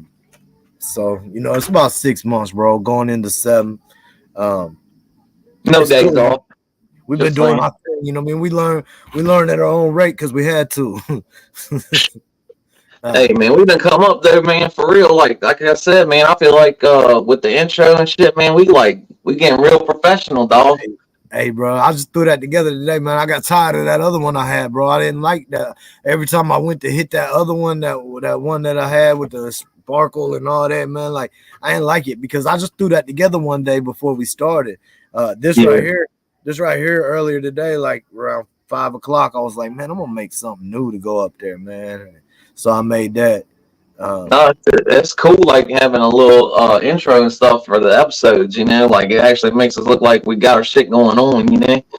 Speaker 5: So it's about 6 months, bro. Going into 7.
Speaker 4: No days off.
Speaker 5: We've been doing our thing, you know what I mean? We learned at our own rate because we had to.
Speaker 4: Hey man, we done come up there, man, for real. Like I said, man, I feel like with the intro and shit, man, we getting real professional, dog.
Speaker 5: Hey, bro, I just threw that together today, man. I got tired of that other one I had, bro. I didn't like that. Every time I went to hit that other one, that one that I had with the sparkle and all that, man, like I didn't like it because I just threw that together one day before we started. This right here earlier today, like around 5 o'clock, I was like, man, I'm gonna make something new to go up there, man. So I made that.
Speaker 4: It's cool, like having a little intro and stuff for the episodes, like it actually makes us look like we got our shit going on,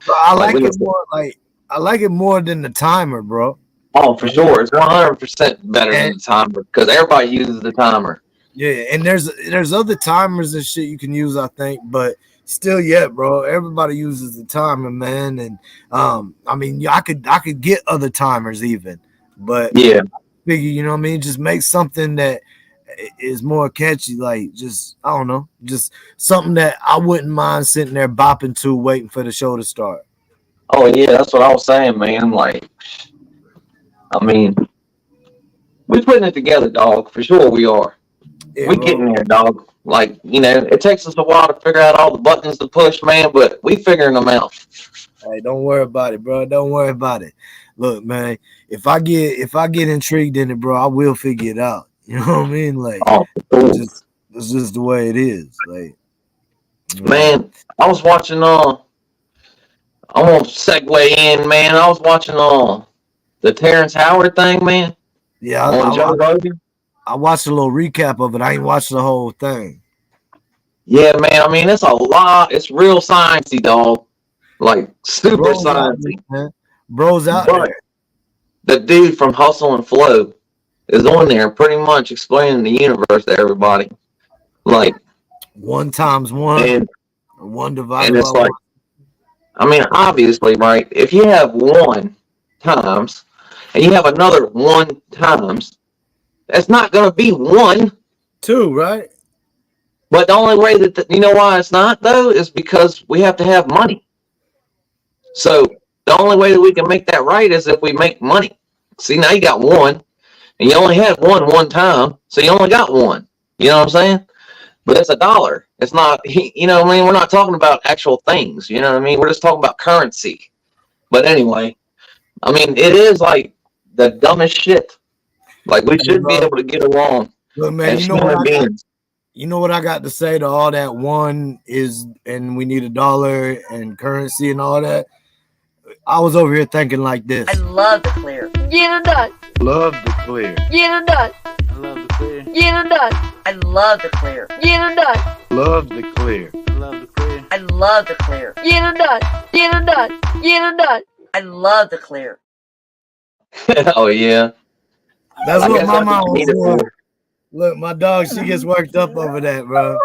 Speaker 5: I like it more. Like I like it more than the timer, bro.
Speaker 4: Oh, for sure, it's 100% better than the timer because everybody uses the timer.
Speaker 5: Yeah, and there's other timers and shit you can use, I think, but still, yeah, bro. Everybody uses the timer, man, and I mean, I could get other timers even, but
Speaker 4: yeah.
Speaker 5: Figure, you know what I mean? Just make something that is more catchy, like just I don't know, just something that I wouldn't mind sitting there bopping to, waiting for the show to start.
Speaker 4: Oh yeah, that's what I was saying, man. Like, I mean, we're putting it together, dog. For sure, we are.
Speaker 5: Yeah,
Speaker 4: We getting there, dog. Like, you know, it takes us a while to figure out all the buttons to push, man, but we figuring them out.
Speaker 5: Hey, don't worry about it, bro. Don't worry about it. Look, man, if I get intrigued in it, bro, I will figure it out. You know what I mean? Like,
Speaker 4: Oh, cool.
Speaker 5: it's just the way it is. Like,
Speaker 4: man, I was watching I'm gonna segue in, man. I was watching the Terrence Howard thing, man.
Speaker 5: Yeah,
Speaker 4: on Joe Rogan.
Speaker 5: I watched a little recap of it. I ain't watched the whole thing.
Speaker 4: Yeah, man. I mean, it's a lot. It's real sciencey, dog. Like super sciencey.
Speaker 5: Bro's out there.
Speaker 4: The dude from Hustle and Flow is on there, pretty much explaining the universe to everybody. Like
Speaker 5: 1 times 1,
Speaker 4: and
Speaker 5: 1 divided
Speaker 4: and it's
Speaker 5: by
Speaker 4: like,
Speaker 5: 1.
Speaker 4: I mean, obviously, right? If you have 1 times and you have another 1 times, that's not going to be 1.
Speaker 5: 2, right?
Speaker 4: But the only way that you know why it's not though is because we have to have money. So the only way that we can make that right is if we make money. See, now you got 1, and you only had 1 time, so you only got 1. You know what I'm saying? But it's $1. It's not, you know what I mean? We're not talking about actual things. You know what I mean? We're just talking about currency. But anyway, I mean, it is like the dumbest shit. Like, we should be able to get along.
Speaker 5: Look, man, you know what I got to say to all that 1 is, and we need $1 and currency and all that. I was over here thinking like this.
Speaker 6: I love the clear. Get it done.
Speaker 5: Love the clear.
Speaker 6: Get it done.
Speaker 3: I love the clear.
Speaker 6: Get it done. I love the clear. Get it done.
Speaker 5: Love the clear.
Speaker 3: I love the clear.
Speaker 6: I love the clear. Get it done. Get it done. Get it done. I love the clear.
Speaker 4: Oh yeah,
Speaker 5: that's what my mom was doing. Look, my dog, she gets worked up over that, bro.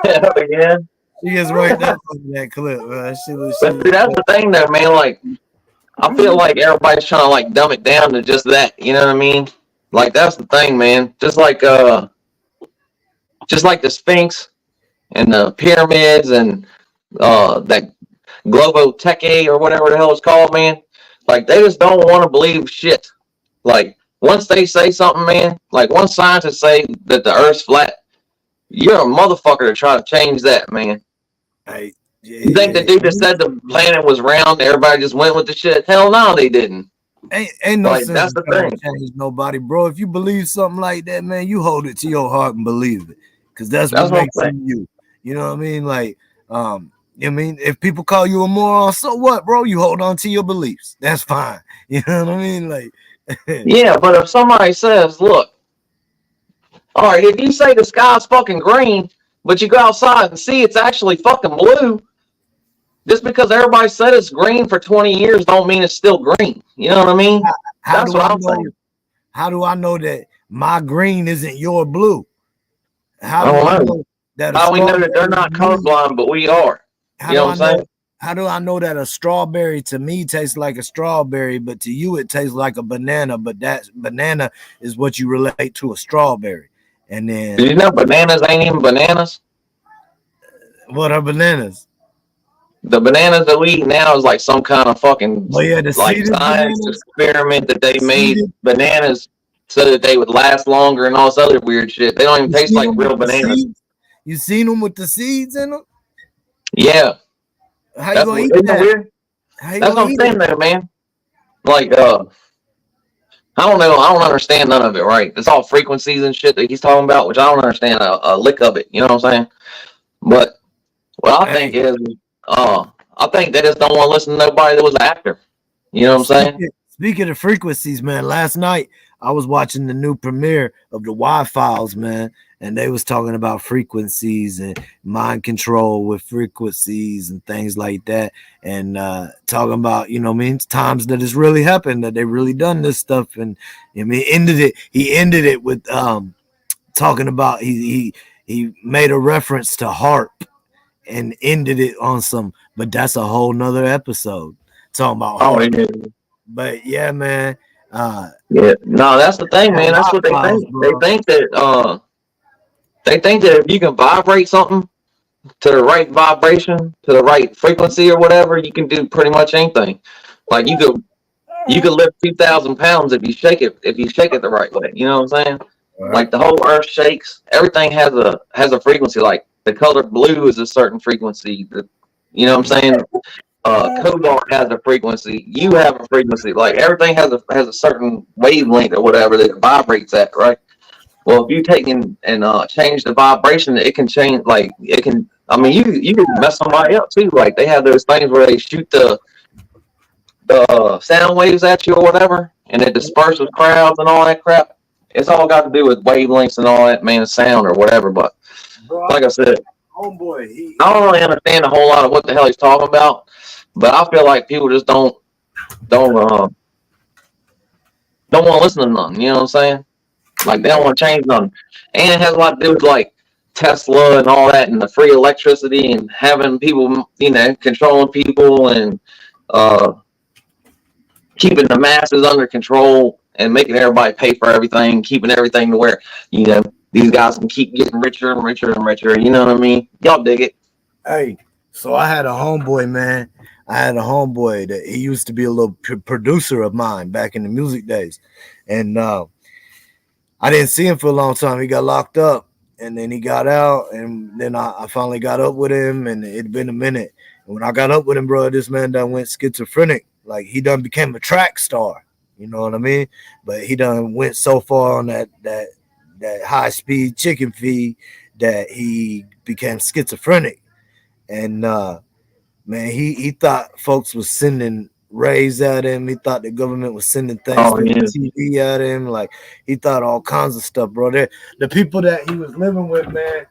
Speaker 4: Yeah.
Speaker 5: She gets worked up over that clip, bro.
Speaker 4: But see, that's the thing, though, man. Like, I feel like everybody's trying to like dumb it down to just that. You know what I mean? Like, that's the thing, man. Just like the Sphinx and the pyramids and that Globotech or whatever the hell it's called, man. Like, they just don't want to believe shit. Like, once they say something, man, like once scientists say that the Earth's flat, you're a motherfucker to try to change that, man.
Speaker 5: Hey,
Speaker 4: you think the dude that said the planet was round, everybody just went with the shit? Hell no, they didn't.
Speaker 5: Ain't no
Speaker 4: like,
Speaker 5: sense
Speaker 4: that's the thing.
Speaker 5: Change nobody, bro. If you believe something like that, man, you hold it to your heart and believe it, because that's what makes you. You know what I mean? Like, I mean, if people call you a moron, so what, bro? You hold on to your beliefs. That's fine. You know what I mean? Like,
Speaker 4: yeah, but if somebody says, look, all right, if you say the sky's fucking green, but you go outside and see it's actually fucking blue, just because everybody said it's green for 20 years don't mean it's still green. You know what I mean? That's what I'm saying.
Speaker 5: How do I know that my green isn't your blue?
Speaker 4: How do we know that they're not colorblind, but we are? You know what I'm saying?
Speaker 5: How do I know that a strawberry to me tastes like a strawberry, but to you it tastes like a banana, but that banana is what you relate to a strawberry? And then,
Speaker 4: do you know bananas ain't even bananas?
Speaker 5: What are bananas?
Speaker 4: The bananas that we eat now is like some kind of fucking like science experiment that they made bananas so that they would last longer and all this other weird shit. They don't even taste like real bananas.
Speaker 5: You seen them with the seeds in them?
Speaker 4: Yeah.
Speaker 5: How you gonna eat that?
Speaker 4: Weird? That's what I'm saying there, man. Like, I don't know. I don't understand none of it, right? It's all frequencies and shit that he's talking about, which I don't understand a lick of it. You know what I'm saying? But what I think is, I think they just don't want to listen to nobody that was an actor. You know what I'm saying?
Speaker 5: Speaking of frequencies, man, last night I was watching the new premiere of the Y-Files, man, and they was talking about frequencies and mind control with frequencies and things like that, and talking about, you know, times that it's really happened, that they really done this stuff, and I mean, he ended it with talking about he made a reference to HARP and ended it on some, but that's a whole nother episode talking about HARP.
Speaker 4: Yeah.
Speaker 5: But yeah, man.
Speaker 4: Yeah, no, that's the thing, man. That's what they think. Bro. They think that if you can vibrate something to the right vibration, to the right frequency or whatever, you can do pretty much anything. Like you could lift 2,000 pounds if you shake it the right way. You know what I'm saying? Like the whole earth shakes. Everything has a frequency. Like the color blue is a certain frequency. You know what I'm saying? Cobalt has a frequency. You have a frequency. Like everything has a certain wavelength or whatever that it vibrates at, right? Well, if you take and change the vibration, it can change. Like it can. I mean, you can mess somebody up too. Like they have those things where they shoot the sound waves at you or whatever, and it disperses crowds and all that crap. It's all got to do with wavelengths and all that, man, sound or whatever. But like I said,
Speaker 5: homeboy,
Speaker 4: I don't really understand a whole lot of what the hell he's talking about. But I feel like people just don't want to listen to nothing. You know what I'm saying? Like they don't want to change nothing, and it has a lot to do with like Tesla and all that, and the free electricity, and having people, controlling people, and keeping the masses under control, and making everybody pay for everything, keeping everything to where these guys can keep getting richer and richer and richer. You know what I mean? Y'all dig it?
Speaker 5: Hey, so I had a homeboy, man. I had a homeboy that he used to be a little producer of mine back in the music days, and I didn't see him for a long time. He got locked up, and then he got out, and then I finally got up with him, and it'd been a minute. And when I got up with him, bro, this man done went schizophrenic. Like he done became a track star. You know what I mean? But he done went so far on that high speed chicken feed that he became schizophrenic. And man, he thought folks was sending rays at him. He thought the government was sending things from the TV at him. Like he thought all kinds of stuff, bro. The people that he was living with, man,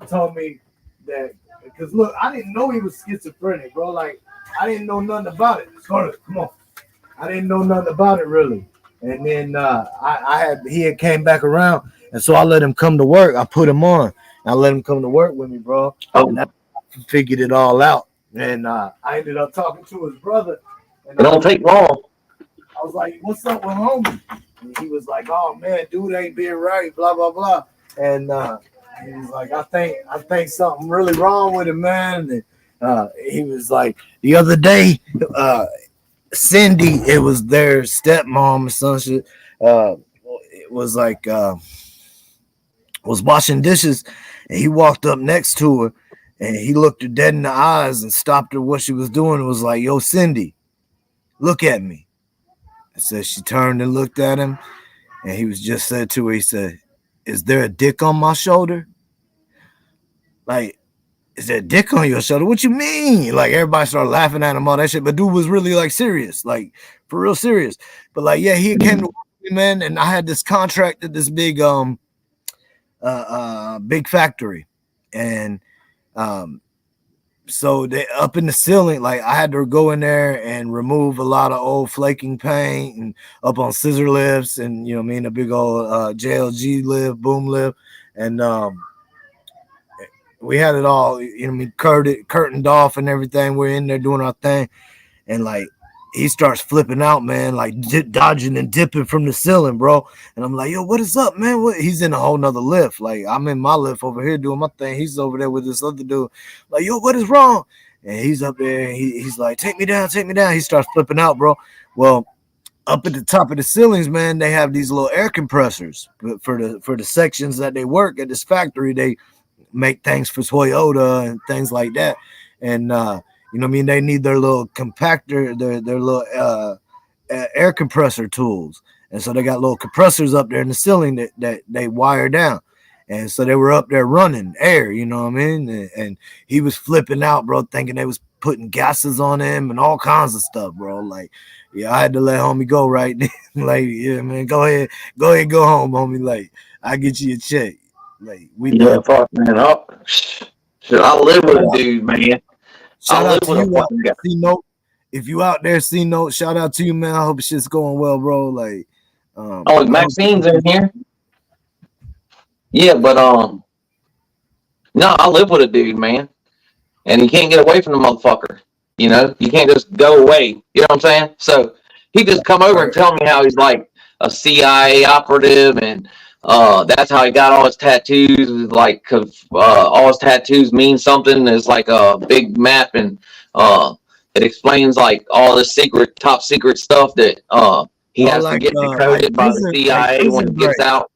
Speaker 5: told me that, because look, I didn't know he was schizophrenic, bro. Like I didn't know nothing about it. Come on, I didn't know nothing about it really. And then he had came back around, and so I let him come to work. I put him on. I let him come to work with me, bro. And I figured it all out. And I ended up talking to his brother. And
Speaker 4: it don't take long.
Speaker 5: I was like, "What's up with homie?" And he was like, "Oh man, dude ain't being right, blah blah blah." And he was like, "I think something really wrong with him, man." And he was like, the other day, Cindy, it was their stepmom or some shit. It was like was washing dishes, and he walked up next to her. And he looked her dead in the eyes and stopped her what she was doing and was like, "Yo, Cindy, look at me." And so she turned and looked at him, and he was just said to her, he said, "Is there a dick on my shoulder?" Like, "Is there a dick on your shoulder? What you mean?" Like everybody started laughing at him, all that shit. But dude was really like serious, like for real serious. But like, yeah, he came to work with me, man, and I had this contract at this big big factory. And so they up in the ceiling, like I had to go in there and remove a lot of old flaking paint and up on scissor lifts and a big old JLG lift, boom lift, and we had it all, curtained off and everything. We're in there doing our thing, and like he starts flipping out, man, like dodging and dipping from the ceiling, bro. And I'm like, "Yo, what is up, man?" He's in a whole nother lift. Like I'm in my lift over here doing my thing. He's over there with this other dude. Like, "Yo, what is wrong?" And he's up there and he's like, take me down. He starts flipping out, bro. Well, up at the top of the ceilings, man, they have these little air compressors for the sections that they work at this factory. They make things for Toyota and things like that. And they need their little compactor, their little air compressor tools. And so they got little compressors up there in the ceiling that they wire down. And so they were up there running air, you know what I mean? And he was flipping out, bro, thinking they was putting gases on him and all kinds of stuff, bro. Like, yeah, I had to let homie go right then. Like, yeah, man, go ahead, go home, homie. Like, I get you a check. Like, we love
Speaker 4: fuck, man. Shit, I live with a dude, man.
Speaker 5: Shout out to you, C-Note. If you out there, C-Note, shout out to you, man. I hope shit's going well, bro. Like,
Speaker 4: Maxine's in here. Yeah, but no, I live with a dude, man, and you can't get away from the motherfucker. You can't just go away. You know what I'm saying? So he just come over and tell me how he's like a CIA operative, and that's how he got all his tattoos. Like, cause all his tattoos mean something. It's like a big map, and it explains like all the top secret stuff that he has to get decoded by the CIA when he gets out.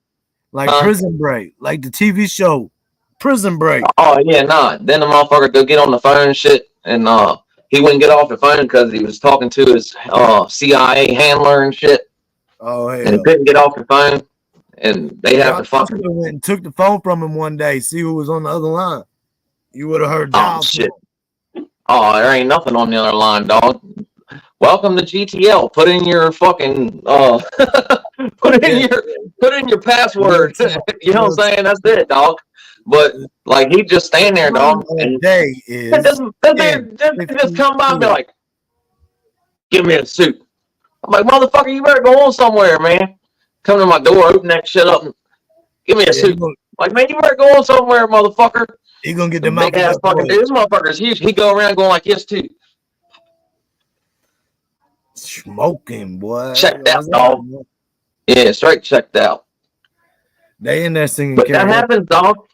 Speaker 5: like Prison Break, like the TV show Prison Break.
Speaker 4: Oh yeah, nah. Then the motherfucker go get on the phone and shit, and he wouldn't get off the phone because he was talking to his CIA handler and shit.
Speaker 5: Oh hell.
Speaker 4: And he couldn't get off the phone, and they have to fucking
Speaker 5: went and took the phone from him one day. See who was on the other line. You would have heard.
Speaker 4: Oh shit. Oh, there ain't nothing on the other line, dog. Welcome to GTL. Put in your fucking put in your password. You know what I'm saying? That's it, dog. But like he just stand there, dog. And
Speaker 5: day is
Speaker 4: just come by and be like, give me a suit. I'm like, motherfucker, you better go on somewhere, man. Come to my door, open that shit up, and give me a suit. Like, man, you better go on somewhere, motherfucker.
Speaker 5: He gonna get them
Speaker 4: big ass fucking dude. This motherfucker's huge. He go around going like this too.
Speaker 5: Smoking, boy.
Speaker 4: Checked out, dog. Yeah, straight checked out.
Speaker 5: They in there singing.
Speaker 4: But that happens, dog.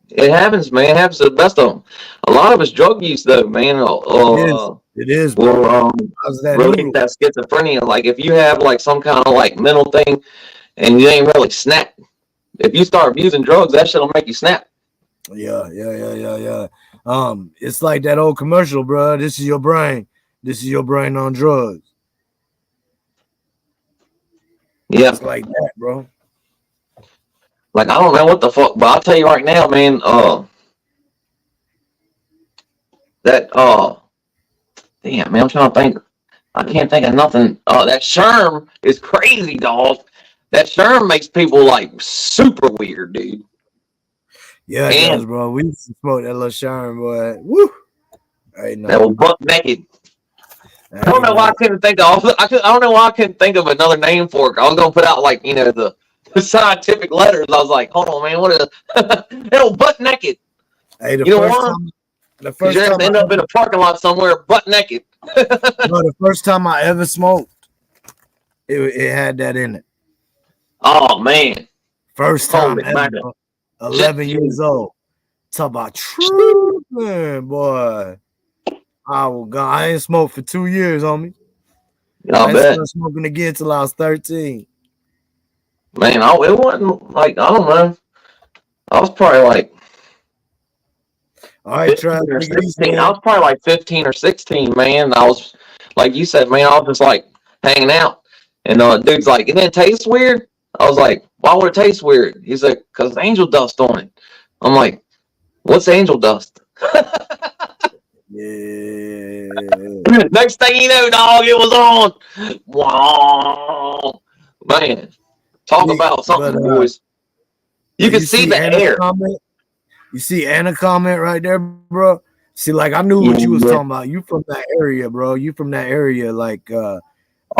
Speaker 4: It happens, man. It happens to the best of them. A lot of it's drug use, though, man.
Speaker 5: It is.
Speaker 4: Well, relieve that schizophrenia. Like if you have like some kind of like mental thing, and you ain't really snap. If you start abusing drugs, that shit'll make you snap.
Speaker 5: Yeah. It's like that old commercial, bro. This is your brain. This is your brain on drugs.
Speaker 4: Yeah,
Speaker 5: it's like that, bro.
Speaker 4: Like I don't know what the fuck, but I'll tell you right now, man. Damn, man, I'm trying to think. I can't think of nothing. That Sherm is crazy, dog. That Sherm makes people like super weird, dude.
Speaker 5: Yeah, it does, bro. We used to smoke that little Sherm, boy. Woo!
Speaker 4: That was butt naked. I don't know why I couldn't think of. I don't know why I couldn't think of another name for it. I was gonna put out like the scientific letters. I was like, hold on, man, what is it was butt naked?
Speaker 5: Hey, the first time
Speaker 4: end up in a parking lot somewhere butt naked.
Speaker 5: No, the first time I ever smoked, it had that in it.
Speaker 4: Oh man.
Speaker 5: First time ever. 11 years old. Talk about true man, boy. I ain't smoked for 2 years, homie. I ain't started smoking again till I was 13.
Speaker 4: Man, it wasn't like, I don't know. I was probably like,
Speaker 5: all right, try
Speaker 4: 16. I was probably like 15 or 16, man. I was, like you said, man, I was just like hanging out. And dude's like, it didn't taste weird? I was like, why would it taste weird? He's like, because it's angel dust on it. I'm like, what's angel dust?
Speaker 5: Yeah.
Speaker 4: Next thing you know, dog, it was on. Wow. Man, talk about something, boys. You can see the air.
Speaker 5: You see Anna comment right there, bro? See, like I knew what you was talking about. You from that area, bro. You from that area, like
Speaker 4: oh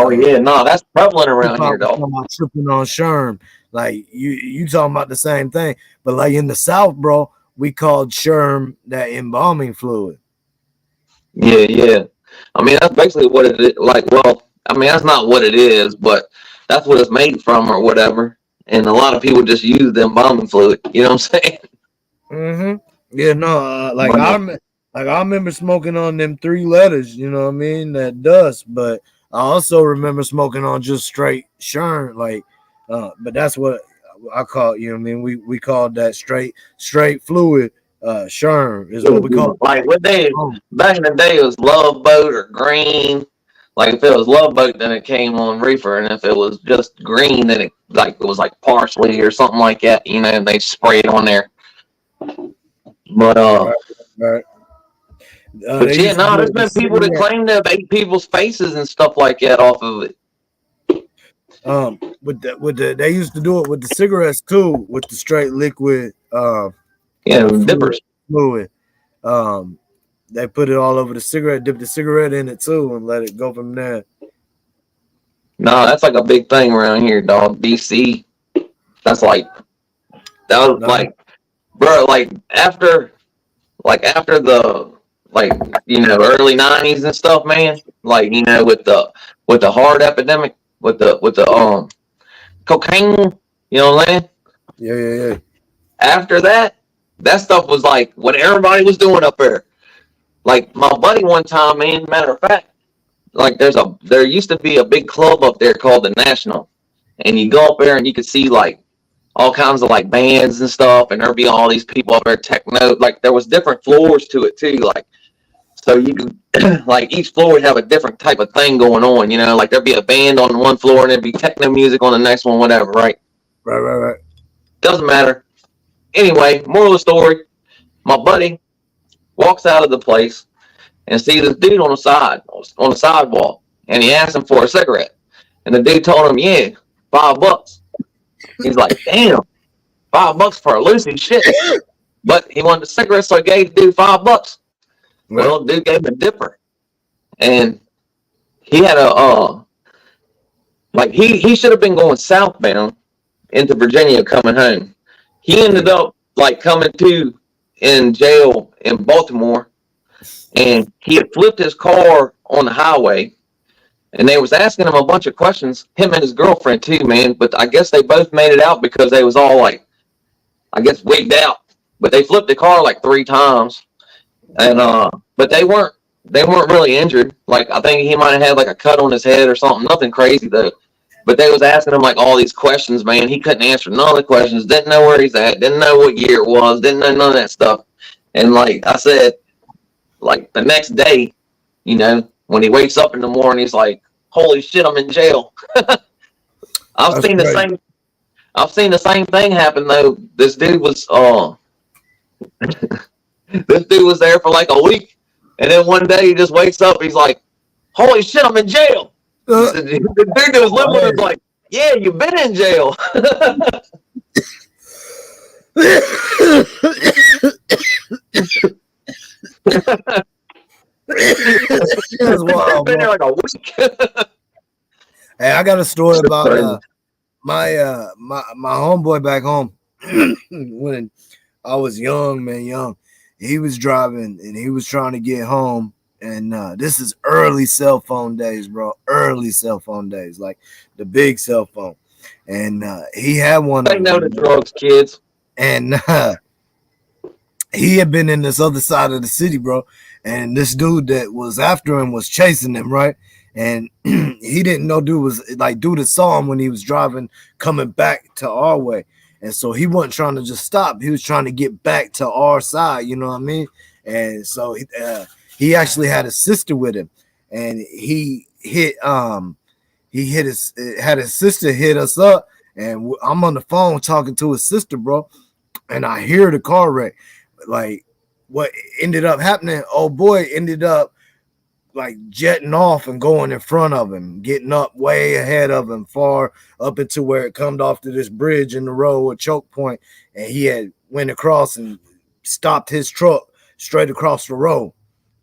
Speaker 4: yeah, no, that's prevalent around here, though.
Speaker 5: Tripping on Sherm. Like you talking about the same thing. But like in the South, bro, we called Sherm that embalming fluid.
Speaker 4: Yeah. I mean, that's basically what it is. Like, well, I mean, that's not what it is, but that's what it's made from or whatever. And a lot of people just use the embalming fluid. You know what I'm saying?
Speaker 5: Mm-hmm. Yeah, no, I remember smoking on them 3 letters, you know what I mean? That dust, but I also remember smoking on just straight Sherm, like, but that's what I call it, you know what I mean? We called that straight fluid. Sherm is what we call it.
Speaker 4: Like what they back in the day, it was Love Boat or Green. Like if it was Love Boat, then it came on reefer, and if it was just green, then it was like parsley or something like that, you know, and they spray it on there. But
Speaker 5: right.
Speaker 4: But yeah, no, there's been people that claim to have ate people's faces and stuff like that off of it.
Speaker 5: They used to do it with the cigarettes too, with the straight liquid
Speaker 4: dippers
Speaker 5: fluid. They put it all over the cigarette, dip the cigarette in it too, and let it go from there.
Speaker 4: No, that's like a big thing around here, dog. DC. That was like, bro, like after the early 90s and stuff, man. Like, you know, with the heart epidemic, with the cocaine, you know what I'm saying?
Speaker 5: Yeah.
Speaker 4: After that stuff was like what everybody was doing up there. Like my buddy one time, man, matter of fact, like there used to be a big club up there called the National. And you go up there and you could see like all kinds of like bands and stuff, and there'd be all these people up there techno. Like there was different floors to it too. Like so you could like each floor would have a different type of thing going on. You know, like there'd be a band on one floor and there'd be techno music on the next one, whatever. Right.
Speaker 5: Right.
Speaker 4: Doesn't matter. Anyway, moral of the story: my buddy walks out of the place and sees this dude on the sidewalk, and he asks him for a cigarette. And the dude told him, "Yeah, $5." He's like, "Damn, $5 for a Lucy, shit." But he wanted a cigarette, so he gave the dude $5. Well, the dude gave him a dipper, and he had a like he should have been going southbound into Virginia coming home. He ended up like coming to in jail in Baltimore, and he had flipped his car on the highway, and they was asking him a bunch of questions, him and his girlfriend too, man. But I guess they both made it out because they was all like, I guess, wigged out. But they flipped the car like 3 times, and but they weren't really injured. Like I think he might have had like a cut on his head or something, nothing crazy though. But they was asking him like all these questions, man. He couldn't answer none of the questions. Didn't know where he's at. Didn't know what year it was. Didn't know none of that stuff. And like I said, like the next day, you know, when he wakes up in the morning, he's like, "Holy shit, I'm in jail." I've seen the same thing happen though. This dude was this dude was there for like a week, and then one day he just wakes up. He's like, "Holy shit, I'm in jail." The dude that was living with him was like, "Yeah, you've been in jail."
Speaker 5: That's wild,
Speaker 4: been there like a week.
Speaker 5: Hey, I got a story about my homeboy back home when I was young. He was driving and he was trying to get home. And this is early cell phone days, bro. Early cell phone days, like the big cell phone. And he had one.
Speaker 4: They know the drugs, kids.
Speaker 5: And he had been in this other side of the city, bro. And this dude that was after him was chasing him, right? And he didn't know dude had saw him when he was driving, coming back to our way. And so he wasn't trying to just stop. He was trying to get back to our side, you know what I mean? And so he actually had a sister with him, and had his sister hit us up, and I'm on the phone talking to his sister, bro, and I hear the car wreck. Like what ended up happening, old boy ended up like jetting off and going in front of him, getting up way ahead of him, far up into where it comes off to this bridge in the road, a choke point, and he had went across and stopped his truck straight across the road.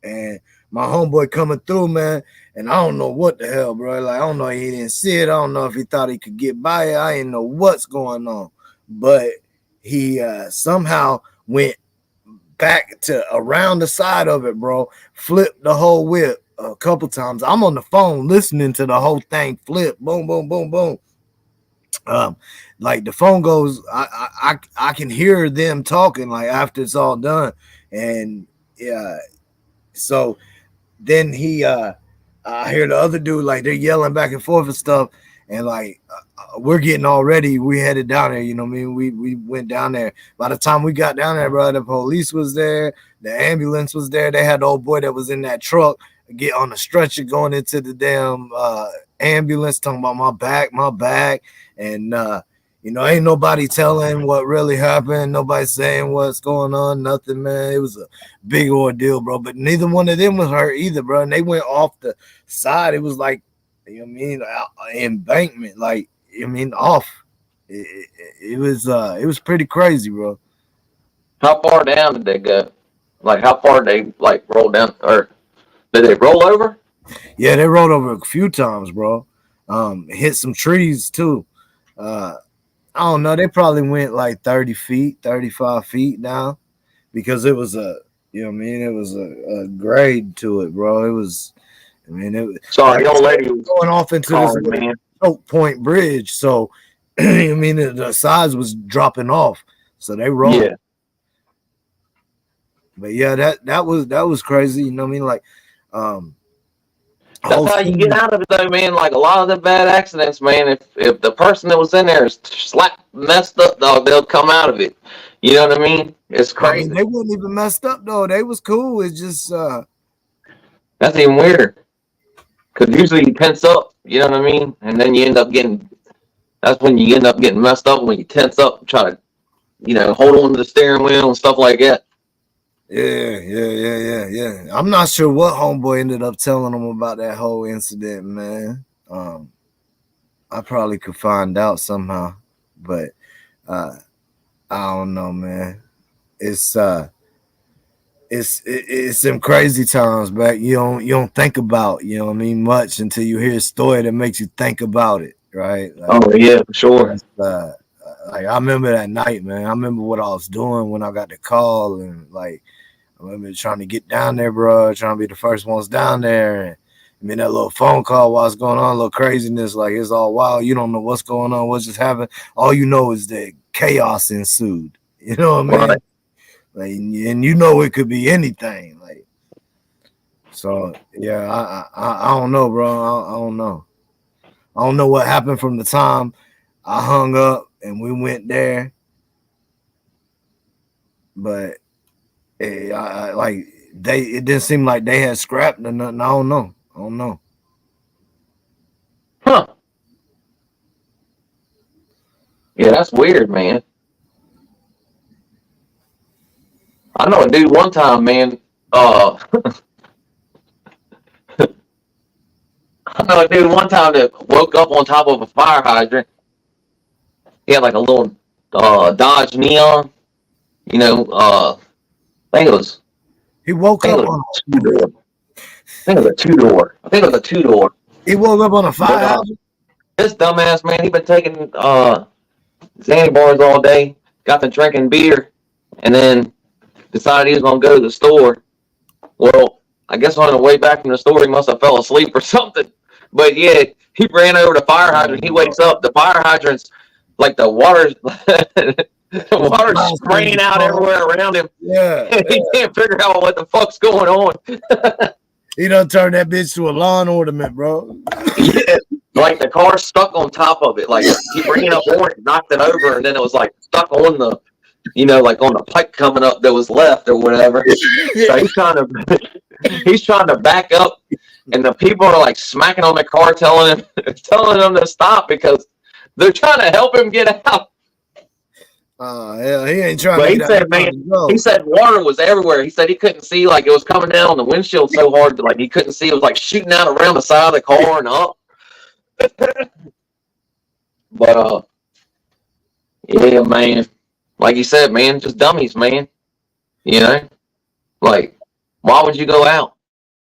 Speaker 5: And my homeboy coming through, man, and I don't know what the hell, bro. Like, I don't know, he didn't see it. I don't know if he thought he could get by it. I didn't know what's going on. But he somehow went back to around the side of it, bro, flipped the whole whip a couple times. I'm on the phone listening to the whole thing flip, boom, boom, boom, boom. Like the phone goes, I can hear them talking like after it's all done. And yeah, so then I hear the other dude, like they're yelling back and forth and stuff, and like we're getting all ready. We headed down there, you know what I mean? We went down there. By the time we got down there, bro, the police was there, the ambulance was there. They had the old boy that was in that truck get on the stretcher going into the damn ambulance, talking about my back, and you know, ain't nobody telling what really happened. Nobody saying what's going on. Nothing, man. It was a big ordeal, bro. But neither one of them was hurt either, bro. And they went off the side. It was like, you know what I mean, embankment. Like, I mean, off. It was pretty crazy, bro.
Speaker 4: How far down did they go? Like, how far did they like roll down, or did they roll over?
Speaker 5: Yeah, they rolled over a few times, bro. Hit some trees too. I don't know. They probably went like 30 feet, 35 feet down, because it was a, you know what I mean? It was a grade to it, bro. It was, I mean, it was.
Speaker 4: Sorry, the old lady was
Speaker 5: going off into this choke point bridge. So, I mean, the sides was dropping off. So they rolled. Yeah. But yeah, that was crazy. You know what I mean? Like,
Speaker 4: that's how you get out of it, though, man. Like a lot of the bad accidents, man. If the person that was in there is messed up, dog, they'll come out of it. You know what I mean? It's crazy.
Speaker 5: I mean, they wasn't even messed up though. They was cool. It's just
Speaker 4: that's even weirder. Because usually you tense up, you know what I mean? And then you end up getting, that's when you end up getting messed up, when you tense up and try to, you know, hold on to the steering wheel and stuff like that.
Speaker 5: Yeah. I'm not sure what homeboy ended up telling him about that whole incident, man. I probably could find out somehow, but I don't know, man. It's some crazy times back. You don't think about, you know what I mean, much until you hear a story that makes you think about it, right?
Speaker 4: Like, oh yeah, for sure.
Speaker 5: Like I remember that night, man. I remember what I was doing when I got the call, and like I remember trying to get down there, bro, trying to be the first ones down there. And I mean, that little phone call while it's going on, a little craziness, like it's all wild. You don't know what's going on, what just happened. All you know is that chaos ensued. You know what I mean?
Speaker 4: Right.
Speaker 5: Like, and you know it could be anything. Like, so yeah, I don't know, bro. I don't know. I don't know what happened from the time I hung up and we went there, but it didn't seem like they had scrapped or nothing. I don't know.
Speaker 4: Huh. Yeah, that's weird, man. I know a dude one time, man. I know a dude one time that woke up on top of a fire hydrant. He had like a little Dodge Neon. You know, I think it was.
Speaker 5: He woke up on
Speaker 4: a two-door. I think it was a two-door.
Speaker 5: He woke up on a fire hydrant.
Speaker 4: This dumbass, man, he been taking Xanny bars all day, got to drinking beer, and then decided he was going to go to the store. Well, I guess on the way back from the store, he must have fell asleep or something. But yeah, he ran over the fire hydrant. He wakes up, the fire hydrant's like the water's spraying out everywhere around him.
Speaker 5: Yeah.
Speaker 4: He can't figure out what the fuck's going on.
Speaker 5: He done turned that bitch to a lawn ornament, bro.
Speaker 4: Yeah. Like the car stuck on top of it. Like he ran up on it, knocked it over, and then it was like stuck on the, you know, like on the pipe coming up that was left or whatever. So he's trying to back up, and the people are like smacking on the car, telling him to stop because they're trying to help him get out.
Speaker 5: Yeah, he ain't trying.
Speaker 4: But he said, man, he said water was everywhere. He said he couldn't see, like it was coming down on the windshield so hard that like he couldn't see. It was like shooting out around the side of the car and up. But yeah, man. Like you said, man, just dummies, man. You know, like why would you go out?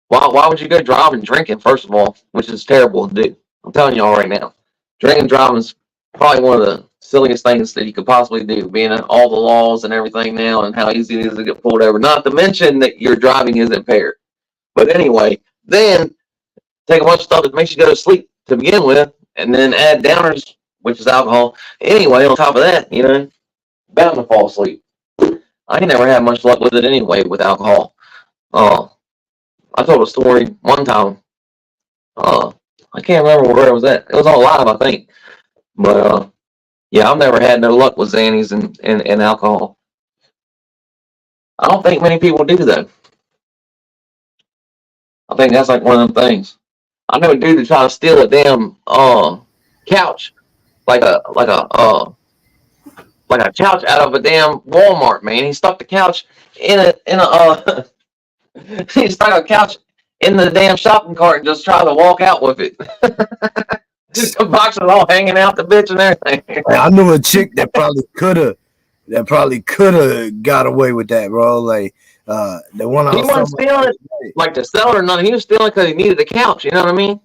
Speaker 4: Why would you go driving drinking? First of all, which is terrible to do. I'm telling y'all right now, drinking and driving is probably one of the silliest things that you could possibly do, being in all the laws and everything now and how easy it is to get pulled over. Not to mention that your driving is impaired. But anyway, then take a bunch of stuff that makes you go to sleep to begin with, and then add downers, which is alcohol. Anyway, on top of that, you know, bound to fall asleep. I ain't never had much luck with it anyway with alcohol. I told a story one time. I can't remember where it was at. It was on live, I think. But yeah, I've never had no luck with Xannies and alcohol. I don't think many people do though. I think that's like one of them things. I know a dude that tried to steal a damn couch, like a couch out of a damn Walmart, man. He stuck the couch in a he stuck a couch in the damn shopping cart and just tried to walk out with it. Just the boxes all hanging out the bitch and everything.
Speaker 5: I knew a chick that probably could have got away with that, bro. Like the one
Speaker 4: he wasn't stealing like to sell it or nothing. He was stealing because he needed the couch. You know what I mean?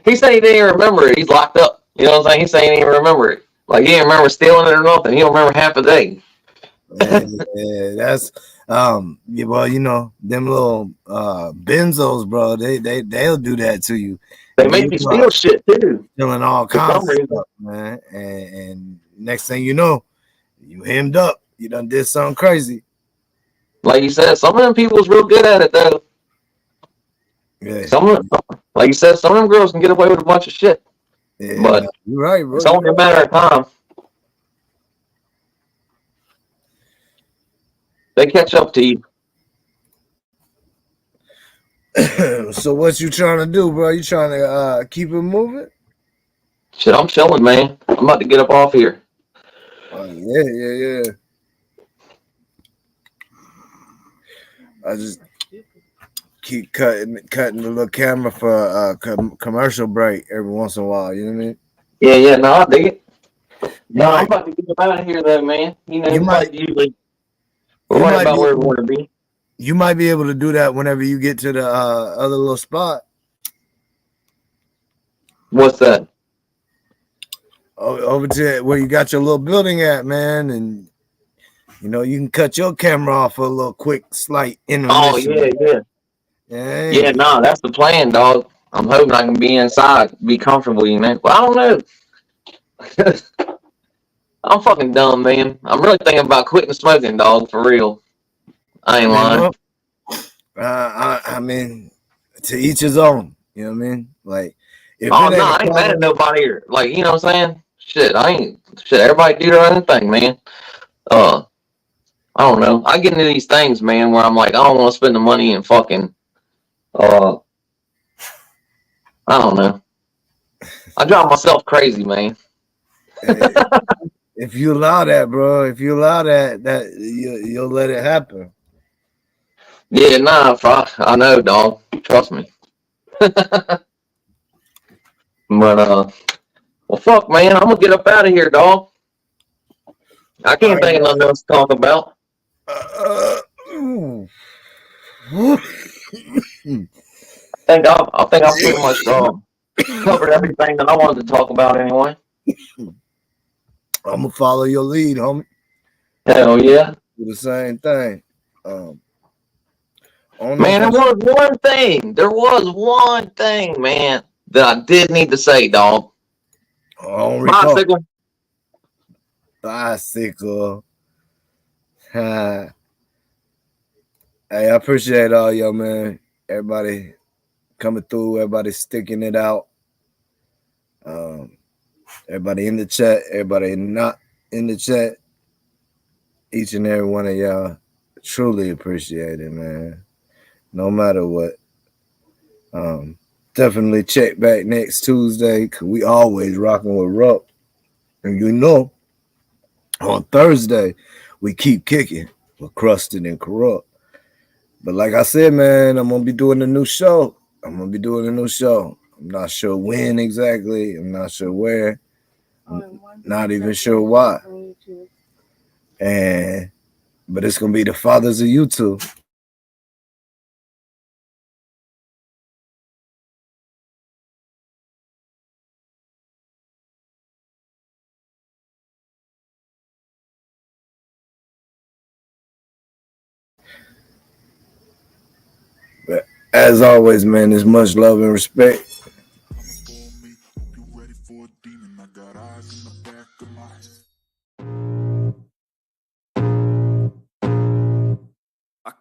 Speaker 4: He said he didn't even remember it. He's locked up. You know what I'm saying? He's saying he didn't even remember it. Like he didn't remember stealing it or nothing. He don't remember half a day.
Speaker 5: Yeah, that's yeah, well, you know, them little benzos, bro, they'll do that to you.
Speaker 4: They make you steal shit too.
Speaker 5: Stealing all kinds of stuff, man. And next thing you know, you hemmed up. You done did something crazy.
Speaker 4: Like you said, some of them people's real good at it though.
Speaker 5: Yeah.
Speaker 4: Like you said, some of them girls can get away with a bunch of shit.
Speaker 5: Yeah,
Speaker 4: but
Speaker 5: you're right, bro.
Speaker 4: It's only a matter of time. They catch up to you.
Speaker 5: So what you trying to do, bro? You trying to keep it moving?
Speaker 4: Shit, I'm chilling, man. I'm about to get up off here.
Speaker 5: Yeah. I just keep cutting the little camera for commercial break every once in a while. You know what I mean?
Speaker 4: Yeah. No, I dig it. No, I'm about to get out of here, though, man. You know, usually we're right about where we want to be.
Speaker 5: You might be able to do that whenever you get to the other little spot.
Speaker 4: What's that?
Speaker 5: Over to where you got your little building at, man, and you know you can cut your camera off for a little quick, slight intermission.
Speaker 4: Oh yeah. No, that's the plan, dog. I'm hoping I can be inside, be comfortable, you know. Well, I don't know. I'm fucking dumb, man. I'm really thinking about quitting smoking, dog, for real. I ain't lying.
Speaker 5: I mean, to each his own. You know what I mean? Like,
Speaker 4: I ain't mad at nobody here. Like, you know what I'm saying? Shit, everybody do their own thing, man. I don't know. I get into these things, man, where I'm like, I don't want to spend the money and fucking, I don't know. I drive myself crazy, man.
Speaker 5: If you allow that, bro, that you'll let it happen.
Speaker 4: Yeah, nah, I know, dog. Trust me. But well, fuck, man. I'm gonna get up out of here, dog. I can't think of nothing else to talk about. I think I've pretty much covered everything that I wanted to talk about anyway.
Speaker 5: I'm gonna follow your lead, homie.
Speaker 4: Hell yeah.
Speaker 5: Do the same thing.
Speaker 4: Man, there was one thing, man, that I did need to say, dog.
Speaker 5: Bicycle. Hey, I appreciate all y'all, man. Everybody coming through, everybody sticking it out. Everybody in the chat, everybody not in the chat. Each and every one of y'all, truly appreciate it, man. No matter what. Definitely check back next Tuesday, because we always rocking with Rup. And you know, on Thursday, we keep kicking with Crusted and Corrupt. But like I said, man, I'm going to be doing a new show. I'm not sure when exactly. I'm not sure where. I'm not even sure why. But it's going to be the fathers of YouTube. But as always, man, there's much love and respect.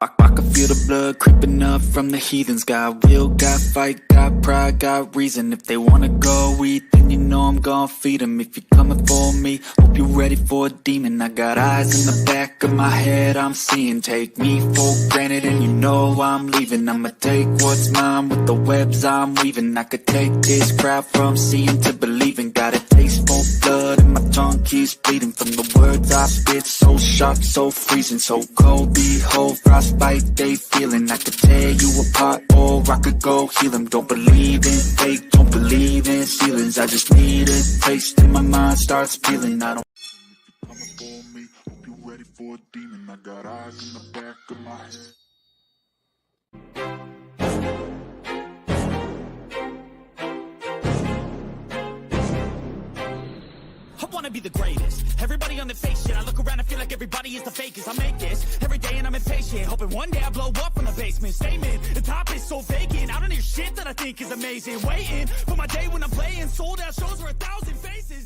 Speaker 1: I can feel the blood creeping up from the heathens. Got will, got fight, got pride, got reason. If they wanna go eat, then you know I'm gonna feed them. If you're coming for me, hope you're ready for a demon. I got eyes in the back of my head, I'm seeing. Take me for granted and you know I'm leaving. I'ma take what's mine with the webs I'm weaving. I could take this crowd from seeing to believing. Got a taste for blood and my tongue keeps bleeding. From the words I spit, so sharp, so freezing. So cold, behold, frostbite they feeling. I could tear you apart or I could go heal them. Don't believe in fate, don't believe in ceilings. I just need a taste and my mind starts feeling. I don't. If you're coming for me, hope you're ready for a demon. I got eyes in the back of my head.
Speaker 2: I wanna be the greatest. Everybody on the fake shit. I look around and feel like everybody is the fakest. I make this every day and I'm impatient, hoping one day I blow up from the basement. Statement, the top is so vacant. I don't hear shit that I think is amazing. Waiting for my day when I'm playing sold out shows for 1,000 faces.